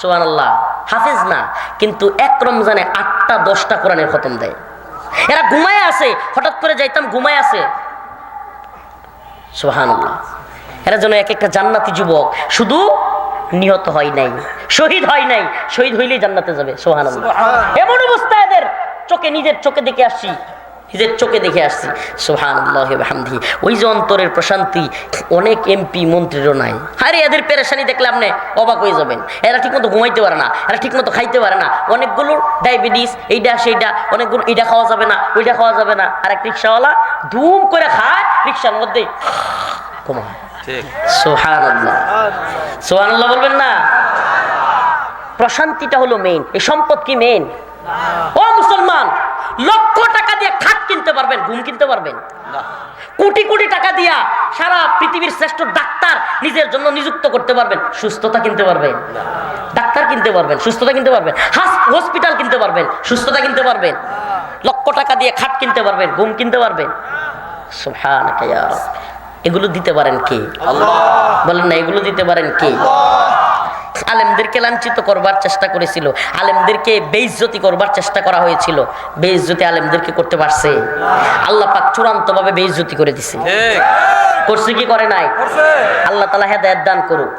A: সুবহানাল্লাহ, হাফেজ না, কিন্তু এক রমজানে 8টা 10টা কোরআনের খতম দেয়। এরা ঘুমায় আছে, হঠাৎ করে যাইতাম ঘুমায় আছে, সুবহানাল্লাহ। এরা যেন এক একটা জান্নাতি যুবক, শুধু নিহত হয় নাই, শহীদ হয় নাই, শহীদ হইলেই জান্নাতে যাবে, সুবহানাল্লাহ। এমন অবস্থা এদের চোখে, নিজের চোখে দেখে আসছি, নিজের চোখে দেখে আসছি, সুবহানাল্লাহ ওয়া বিহামদিহি। ওই যে অন্তরের প্রশান্তি অনেক এমপি মন্ত্রীরও নাই। আরে এদের পেরেশানি দেখলে আপনি অবাক হয়ে যাবেন। এরা ঠিকমতো ঘুমাইতে পারে না, এরা ঠিকমতো খাইতে পারে না, অনেকগুলোর ডায়াবেটিস, এইটা সেইটা, অনেকগুলো এইটা খাওয়া যাবে না, ওইটা খাওয়া যাবে না। আর এক রিক্সাওয়ালা ধুম করে খায়, রিক্সার মধ্যে ঘুমায়। সুবহানাল্লাহ, সুবহানাল্লাহ বলবেন না? প্রশান্তিটা হলো মেইন। এই সম্পদ কি মেইন? ও মুসলমান, লক্ষ টাকা দিয়ে খাট কিনতে পারবেন, ঘুম কিনতে পারবেন না। কোটি কোটি টাকা দিয়া সারা পৃথিবীর শ্রেষ্ঠ ডাক্তার নিজের জন্য নিযুক্ত করতে পারবেন, সুস্থতা কিনতে পারবেন? ডাক্তার কিনতে পারবেন, সুস্থতা কিনতে পারবেন? হসপিটাল কিনতে পারবেন, সুস্থতা কিনতে পারবেন? লক্ষ টাকা দিয়ে খাট কিনতে পারবেন, ঘুম কিনতে পারবেন? সুবহানাকা ইয়া রাব। এগুলো দিতে পারেন কে? আল্লাহ। বলেন না, এগুলো দিতে পারেন কে? আলেমদেরকে লাঞ্ছিত করবার চেষ্টা করেছিল, আলেমদেরকে বেইজ্জতি করবার চেষ্টা করা হয়েছিল, বেইজ্জতি আলেমদেরকে করতে পারছে? আল্লাহ পাক চূড়ান্ত ভাবে বেইজ্জতি করে দিছে। করছে কি করে নাই? আল্লাহ তাআলা হেদায়েত দান করুক,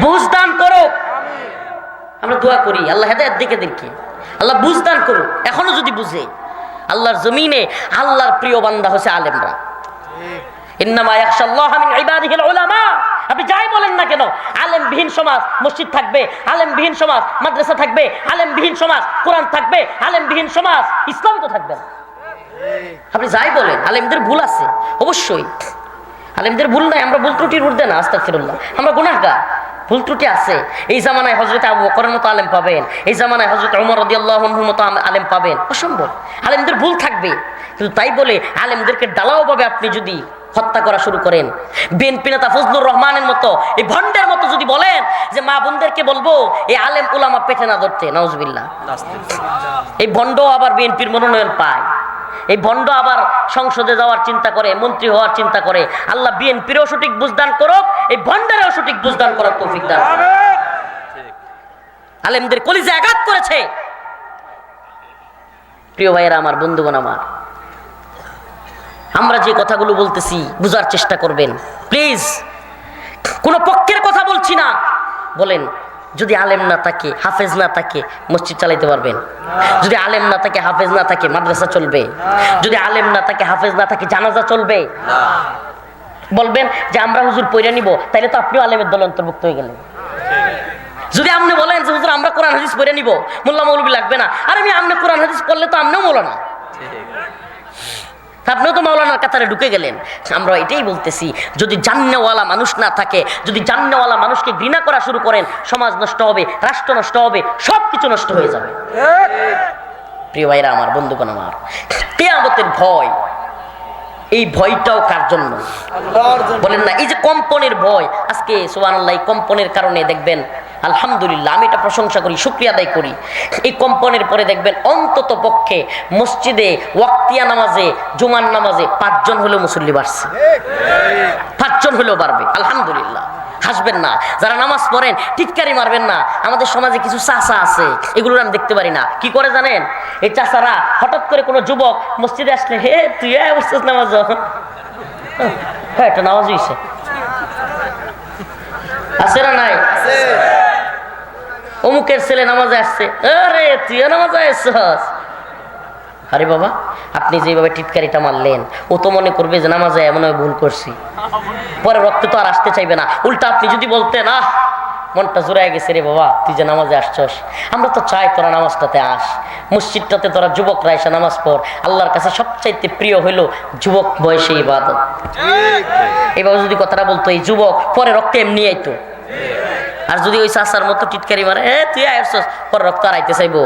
A: বুঝ দান করুক। আমরা দোয়া করি আল্লাহ হেদায়েত দিকে দেখি, আল্লাহ বুঝ দান করুক। এখনো যদি বুঝে, আল্লাহর জমিনে আল্লাহর প্রিয় বান্দা হচ্ছে আলেমরা। ইন্নামা ইয়াখশাল্লাহা মিন ইবাদিহিল উলামা। আপনি যাই বলেন না কেন, আলেমবিহীন সমাজ মসজিদ থাকবে, আলেমবিহীন সমাজ মাদ্রাসা থাকবে, আলেমবিহীন সমাজ কোরআন থাকবে, আলেমবিহীন সমাজ ইসলাম তো থাকবে না। আপনি যাই বলেন, আলেমদের ভুল আছে অবশ্যই, আলেমদের ভুল নাই, আমরা ভুল ত্রুটির ঊর্ধ্বে না, আস্তাগফিরুল্লাহ, আমরা গুনাহগার, ভুল ত্রুটি আছে। এই জামানায় হযরত আবু বকরের মতো আলেম পাবেন, এই জামানায় হযরত ওমর রাদিয়াল্লাহু আনহুর মতো আলেম পাবেন, অসম্ভব। আলেমদের ভুল থাকবে, কিন্তু তাই বলে আলেমদেরকে ডালাও ভাবে আপনি যদি হত্যা করা শুরু করেন, বিএনপি নেতা ফজলুর রহমানের মতো এই ভণ্ডের মতো যদি বলেন যে মা বোনদেরকে বলবো এই আলেম উলামা পেটে না ধরতে, নাউজুবিল্লাহ। এই ভণ্ড আবার বিএনপির মনোনয়ন পায়, এই ভণ্ড আবার সংসদে যাওয়ার চিন্তা করে, মন্ত্রী হওয়ার চিন্তা করে। আল্লাহ বিএনপিরও সঠিক বুঝদান করুক, এই ভণ্ডেরও সঠিক বুঝদান করার তৌফিক দান করুক। আলেমদের কলিজা আঘাত করেছে। প্রিয় ভাইয়েরা আমার, বন্ধুগণ আমার, আমরা যে কথাগুলো বলতেছি বুঝার চেষ্টা করবেন প্লিজ। কোন পক্ষের কথা বলছি না। বলেন, যদি আলেম না থাকে, হাফেজ না থাকে, মসজিদ চালাইতে পারবেন? যদি আলেম না থাকে, হাফেজ না থাকে, মাদ্রাসা চলবে? যদি আলেম না থাকে, হাফেজ না থাকে, জানাজা চলবে? বলবেন যে আমরা হুজুর পয়রা নিব, তাইলে তো আপনিও আলেমের দলে অন্তর্ভুক্ত হয়ে গেলেন। যদি আপনি বলেন যে হুজুর আমরা কোরআন হাদিস পড়ে নিব, মোল্লা মৌলবী লাগবে না, আর আপনি কোরআন হাদিস পড়লে তো আপনিও মৌলানা, আপনিও তো মাওলানার কাতারে ঢুকে গেলেন। আমরা এটাই বলতেছি, যদি জান্নেওয়ালা মানুষ না থাকে, যদি জান্নেওয়ালা মানুষকে ঘৃণা করা শুরু করেন, সমাজ নষ্ট হবে, রাষ্ট্র নষ্ট হবে, সবকিছু নষ্ট হয়ে যাবে। প্রিয় ভাইরা আমার, বন্ধুগণ আমার, কিয়ামতের ভয়, এই ভয়টাও কার জন্য? বলেন না, এই যে কম্পনের ভয়, আজকে সুবহানাল্লাহ, এই কম্পনের কারণে দেখবেন, আলহামদুলিল্লাহ, আমি এটা প্রশংসা করি, শুকরিয়া আদায় করি, এই কম্পনের পরে দেখবেন অন্তত পক্ষে মসজিদে ওয়াক্তিয়া নামাজে, জুমার নামাজে 5 জন হলেও মুসল্লি বাড়ছে, 5 জন হলেও বাড়বে, আলহামদুলিল্লাহ। হাসবেন না, যারা নামাজ পড়েন টিটকারি মারবেন না। আমাদের সমাজে কিছু চাচা আছে, এগুলো আমি দেখতে পারি না, কি করে জানেন? এই চাচারা হঠাৎ করে কোনো যুবক মসজিদে আসলে, হে তুই বসছিস নামাজ, হ্যাঁ একটা নামাজ হয়েছে, আছে না নাই? অমুকের ছেলে নামাজে আসছে, আরে তুইও নামাজে আসছিস। আরে বাবা, আপনি যেভাবে টিটকারিটা মারলেন, ও তো মনে করবে যে নামাজে এমন ভুল করছি, পরে রক্তে তো আর আসতে চাইবে না। উল্টা আপনি যদি বলতেন, আহ মনটা জোড়ায় গেছে রে বাবা, তুই যে নামাজে আসছস, আমরা তো চাই তোরা নামাজটাতে আস, মসজিদটাতে তোরা যুবকরা এসে নামাজ পড়। আল্লাহর কাছে সবচাইতে প্রিয় হইল যুবক বয়সে ইবাদত। এইভাবে যদি কথাটা বলতো, এই যুবক পরে রক্তে এমনি আইতো। আর যদি ওই চাচার মতো টিটকারি মারে, তুই আসছস, পরে রক্ত আর আইতে চাইবো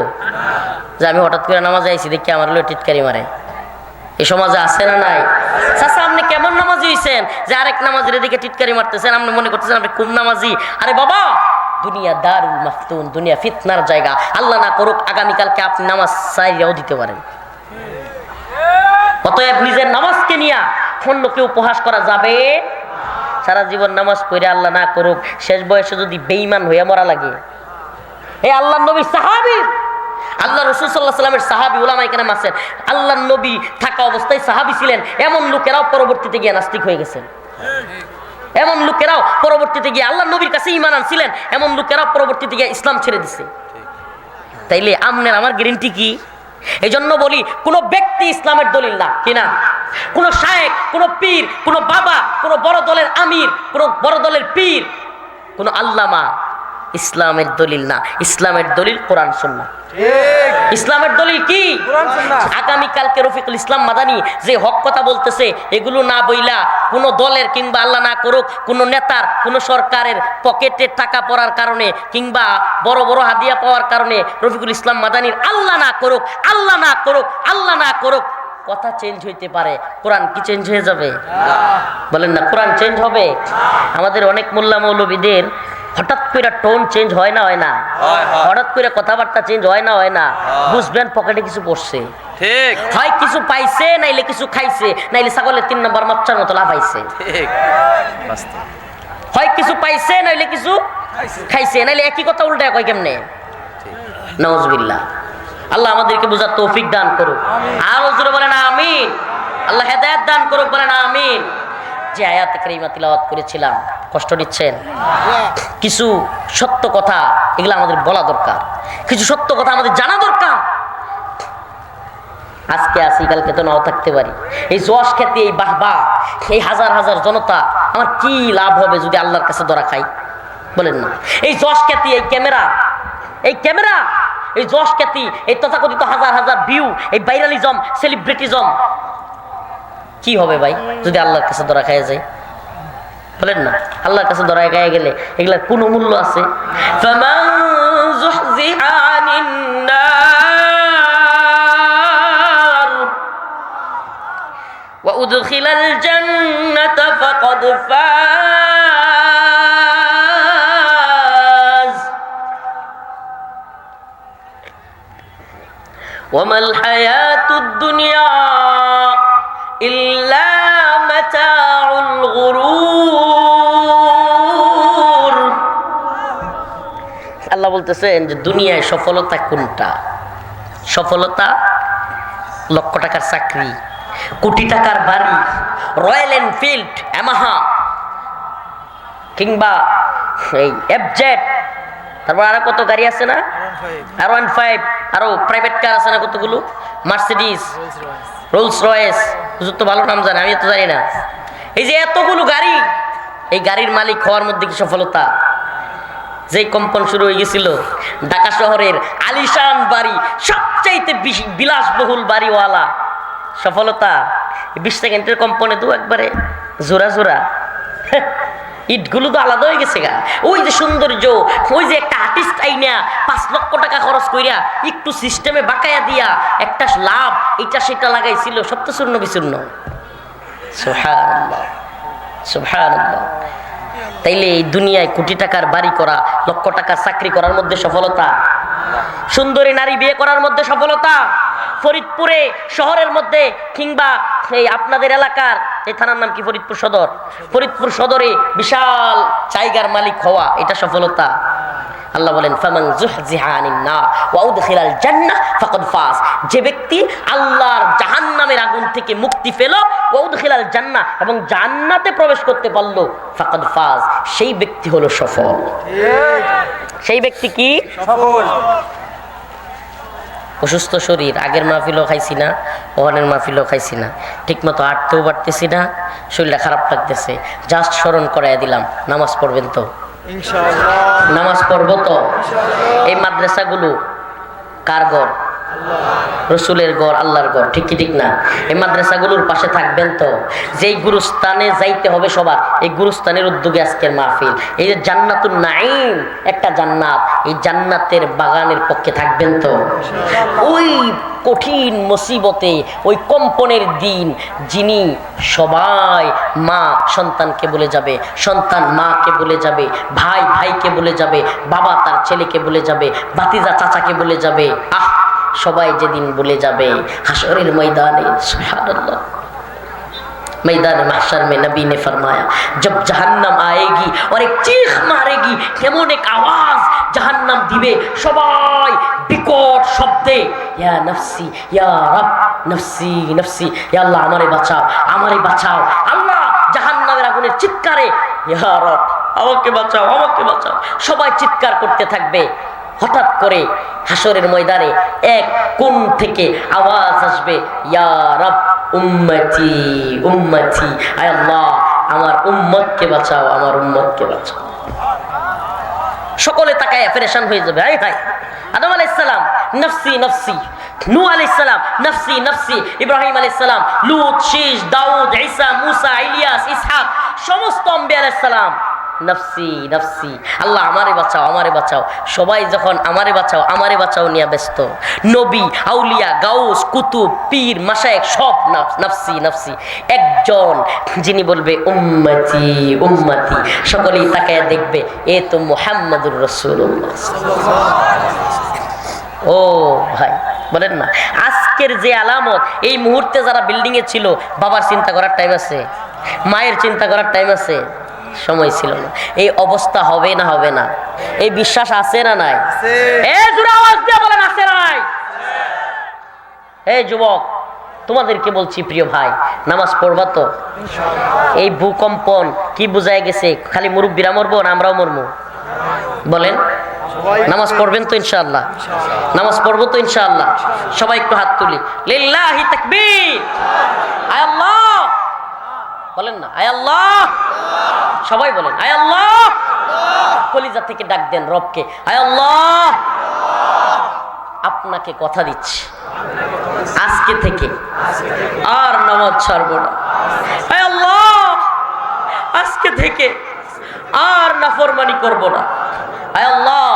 A: যে আমি হঠাৎ করে নামাজে আইছি দেখি আমার লোক টিটকারি মারে? এই সমাজে আছে না নাই? চাচা, আপনি কেমন নামাজি হইছেন যে আরেক নামাজের দিকে টিটকারি মারতেছেন? আপনি মনে করতেছেন আপনি খুব নামাজি? আরে বাবা, দুনিয়া দারুল মাফতুন, দুনিয়া ফিতনার জায়গা। আল্লাহ না করুক আগামীকালকে আপনি নামাজ চাইলেও দিতে পারেন। অতএব নিজের নামাজকে নিয়ে অন্যকে উপহাস করা যাবে। সারা জীবন নামাজ পড়ে আল্লাহ না করুক, শেষ বয়সে যদি বেঈমান হইয়া মরা লাগে। এই আল্লাহ নবীর সাহাবী, আল্লাহ রাসূল সাল্লাল্লাহু আলাইহি ওয়াসাল্লামের সাহাবী উলামায়ে কেরাম আছেন, আল্লাহ নবী থাকা অবস্থায় সাহাবী ছিলেন, এমন লোকেরাও পরবর্তীতে গিয়ে নাস্তিক হয়ে গেছেন। এমন লোকেরাও পরবর্তীতে গিয়ে আল্লাহ নবীর কাছে ঈমান আনছিলেন, এমন লোকেরাও পরবর্তীতে গিয়ে ইসলাম ছেড়ে দিছে। তাইলে আমনের আমার গ্যারান্টি কি? এই জন্য বলি, কোন ব্যক্তি ইসলামের দলিল না, কিনা কোন শায়েখ, কোন পীর, কোন বাবা, কোন বড় দলের আমির, কোন বড় দলের পীর, কোন আল্লামা ইসলামের দলিল না। ইসলামের দলিল কোরআন সুন্নাহ। ইসলামের দলিল কি? আগামীকালকে রফিকুল ইসলাম মাদানী যে হক কথা বলতেছে, এগুলো না বইলা কোন দলের কিংবা আল্লাহ না করুক কোন নেতার, কোন সরকারের পকেটে টাকা পড়ার কারণে কিংবা বড় বড় হাদিয়া পাওয়ার কারণে রফিকুল ইসলাম মাদানীর আল্লাহ না করুক, আল্লাহ না করুক, আল্লাহ না করুক কথা চেঞ্জ হইতে পারে। কোরআন কি চেঞ্জ হয়ে যাবে? বলেন না, কোরআন চেঞ্জ হবে? আমাদের অনেক মোল্লা মৌলবীদের হঠাৎ করে টোন চেঞ্জ হয় না, হয় না? হঠাৎ করে কথাবার্তা চেঞ্জ হয় না, হয় না? বুঝবেন পকেটে কিছু পড়ছে, ঠিক হয় কিছু পাইছে, নাইলে কিছু খাইছে, নাইলে ছাগলের 3 নম্বর মাচ্চার মতো লাফাইছে। ঠিক, হয় কিছু পাইছে, নাইলে কিছু খাইছে, নাইলে একই কথা উল্টা কয় কেমনে? নাউজুবিল্লাহ। আল্লাহ আমাদেরকে বুঝার তৌফিক দান করুক। আরো জোরে বলেন আমিন। আল্লাহ হেদায়েত দান করুক, বলেন আমিন। যে আয়াতে কারিমা তিলাওয়াত করেছিলাম, কষ্ট দিচ্ছেন? কিছু সত্য কথা এগুলো আমাদের বলা দরকার, কিছু সত্য কথা আমাদের জানা দরকার। আজকে আসি, কালকে তো নাও থাকতে পারি। এই যশ খ্যাতি, এই বাহবা, এই হাজার হাজার জনতা, আমার কি লাভ হবে যদি আল্লাহর কাছে ধরা খাই? বলেন না। এই যশ খ্যাতি, এই ক্যামেরা, এই যশ খ্যাতি, এই তথাকথিত হাজার হাজার ভিউ, এই ভাইরালিজম, সেলিব্রিটিজম কি হবে ভাই যদি আল্লাহর কাছে ধরা খাইয়া যায়? বলেন না, আল্লাহর কাছে ধরা খাইয়া গেলে এগুলার কোন মূল্য আছে? ফামান যুহজিহা আনিন নার ওয়া উদখিলাল জান্নাতা ফাকাদ ফাজ ওয়া মাল হায়াতুদ দুনিয়া ইল্লা মাতাউল গুরুর। আল্লাহ বলতেছেন যে দুনিয়ায় সফলতা কোনটা? সফলতা লক্ষ টাকার চাকরি, কোটি টাকার বাড়ি, রয়্যাল এনফিল্ড, ইয়ামাহা কিংবা এই এফজেড, তারপর আরো কত গাড়ি আছে না, R15, আরো প্রাইভেট কার আছে না কতগুলো, মার্সিডিজ, রোলস রয়েস, হুজুর তো ভালো নাম জানে, আমি তো জানি না। এই যে এতগুলো গাড়ি, এই গাড়ির মালিক হওয়ার মধ্যে কি সফলতা? যে কম্পন শুরু হয়ে গেছিল ঢাকা শহরের আলিশান বাড়ি, সবচাইতে বিলাসবহুল বাড়িওয়ালা, সফলতা 20 সেকেন্ডের কম্পনে তো একবারে জোড়া জোড়া ইটগুলো তো আলাদা হয়ে গেছে গা। ওই যে সৌন্দর্য, ওই যে একটা আর্টিস্ট আইনা 5 লক্ষ টাকা খরচ কইরা একটু সিস্টেমে বাঁকায়া দিয়া একটা লাভ এটা সেটা লাগাইছিল, সব তো চূর্ণ বিচূর্ণ। সুবহানাল্লাহ, সুবহানাল্লাহ। তাইলে এই দুনিয়ায় কোটি টাকার বাড়ি করা, লক্ষ টাকার চাকরি করার মধ্যে সফলতা? সুন্দরী নারী বিয়ে করার মধ্যে সফলতা? ফরিদপুরে শহরের মধ্যে কিংবা এই আপনাদের এলাকার এই থানার নাম কি, ফরিদপুর সদর, ফরিদপুর সদরে বিশাল জায়গার মালিক হওয়া, এটা সফলতা? আল্লাহ বলেন ফামান যুহজিহা আনিন নার ওয়া উদখিলাল জান্নাহ ফাকাদ ফাজ। যে ব্যক্তি আল্লাহর জাহান্নামের আগুন থেকে মুক্তি পেল, ওয়া উদখিলাল জান্নাহ, এবং জান্নাতে প্রবেশ করতে পারলো, ফাকাদ ফাজ, সেই ব্যক্তি হলো সফল। সেই ব্যক্তি কি? সফল। অসুস্থ শরীর, আগের মাহফিলও খাইছি না, ওখানের মাহফিলও খাইছি না, ঠিকমতো হাঁটতেও পারতেছি না, শরীরটা খারাপ লাগতেছে, জাস্ট স্মরণ করাইয়া দিলাম নামাজ পড়বেন তো? ইনশাআল্লাহ। নামাজ পড়বো তো? এই মাদ্রাসাগুলো কার ঘর? রসুলের ঘর, আল্লাহর ঘর, ঠিক কি ঠিক না? এই মাদ্রাসাগুলোর পাশে থাকবেন তো? যেই গুরুস্থানে যাইতে হবে সবার, এই গুরুস্থানের উদ্যোগে আজকের মাহফিল। এই যে জান্নাতুন নাঈম, একটা জান্নাত, এই জান্নাতের বাগানের পক্ষে থাকবেন তো? ওই কঠিন মুসিবতে, ওই কম্পনের দিন, যিনি সবাই মা সন্তানকে বলে যাবে, সন্তান মাকে বলে যাবে, ভাই ভাইকে বলে যাবে, বাবা তার ছেলেকে বলে যাবে, ভাতিজা চাচাকে বলে যাবে, সবাই যেদিন বলে যাবে হাসরের ময়দানে, সুবহানাল্লাহ, मैदान महशर में नबी ने फरमाया जब जहन्नम आएगी और एक चीख मारेगी केमन एक आवाज जहन्नम दिबे सबाई बिकट शब्दे या नफसी या रब नफसी नफसी या अल्लाह हमारे बाँचाओ अल्लाह জাহান্নামের আগুনের চিৎকারে ইয়া রব আমাকে বাঁচাও সবাই চিৎকার করতে থাকবে হঠাৎ করে হাসরের ময়দানে এক কোণ থেকে আওয়াজ আসবে ইয়া রব উম্মতি উম্মতি আয় আল্লাহ আমার উম্মতকে বাঁচাও সকলে তাকায় পেরেশান হয়ে যাবে হায় হায় আদম আলাইহিস সালাম নফসি নফসি নূহ আলাইহিস সালাম নফসি নফসি ইব্রাহিম আলাইহিস সালাম লূত শীশ দাউদ ঈসা মুসা ইলিয়াস ইসহাক সমস্ত আম্বিয়া আলাইহিস সালাম নফসি নফসি আল্লাহ আমারে বাঁচাও সবাই যখন আমারে বাঁচাও নিয়ে ব্যস্ত নবী আউলিয়া গাউস কুতুব পীর মাশায়েখ সব নফসি নফসি একজন যিনি বলবে উম্মতি উম্মতি সকলেই তাকায় দেখবে এ তো মুহাম্মাদুর রাসূলুল্লাহ ও ভাই বলেন না আজকের যে আলামত এই মুহূর্তে যারা বিল্ডিং এ ছিল বাবার চিন্তা করার টাইম আছে মায়ের চিন্তা করার টাইম আছে সময় ছিল না এই অবস্থা হবে না এই বিশ্বাস আছে না নাই জোরে আওয়াজ দিয়ে বলেন আছে না নাই যুবক তোমাদেরকে বলছি প্রিয় ভাই নামাজ পড়বা তো ইনশাআল্লাহ এই ভূকম্পন কি বুঝায় গেছে খালি মুরব্বিরা মরবো না আমরাও মরবো বলেন নামাজ পড়বেন তো ইনশাআল্লাহ নামাজ পড়বো তো ইনশাআল্লাহ সবাই একটু হাত তুলি লিল্লাহি তাকবীর আয় আল্লাহ বলেন না আয় আল্লাহ সবাই বলেন আয় আল্লাহ কলিজা থেকে ডাক দেন রবকে আয় আল্লাহ আপনাকে কথা দিচ্ছি আজকে থেকে আর নামাজ ছাড়বো না আয় আল্লাহ আজকে থেকে আর নাফরমানি করব না আয় আল্লাহ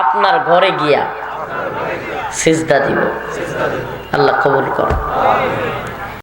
A: আপনার ঘরে গিয়া সিজদা দিব আল্লাহ কবুল করো।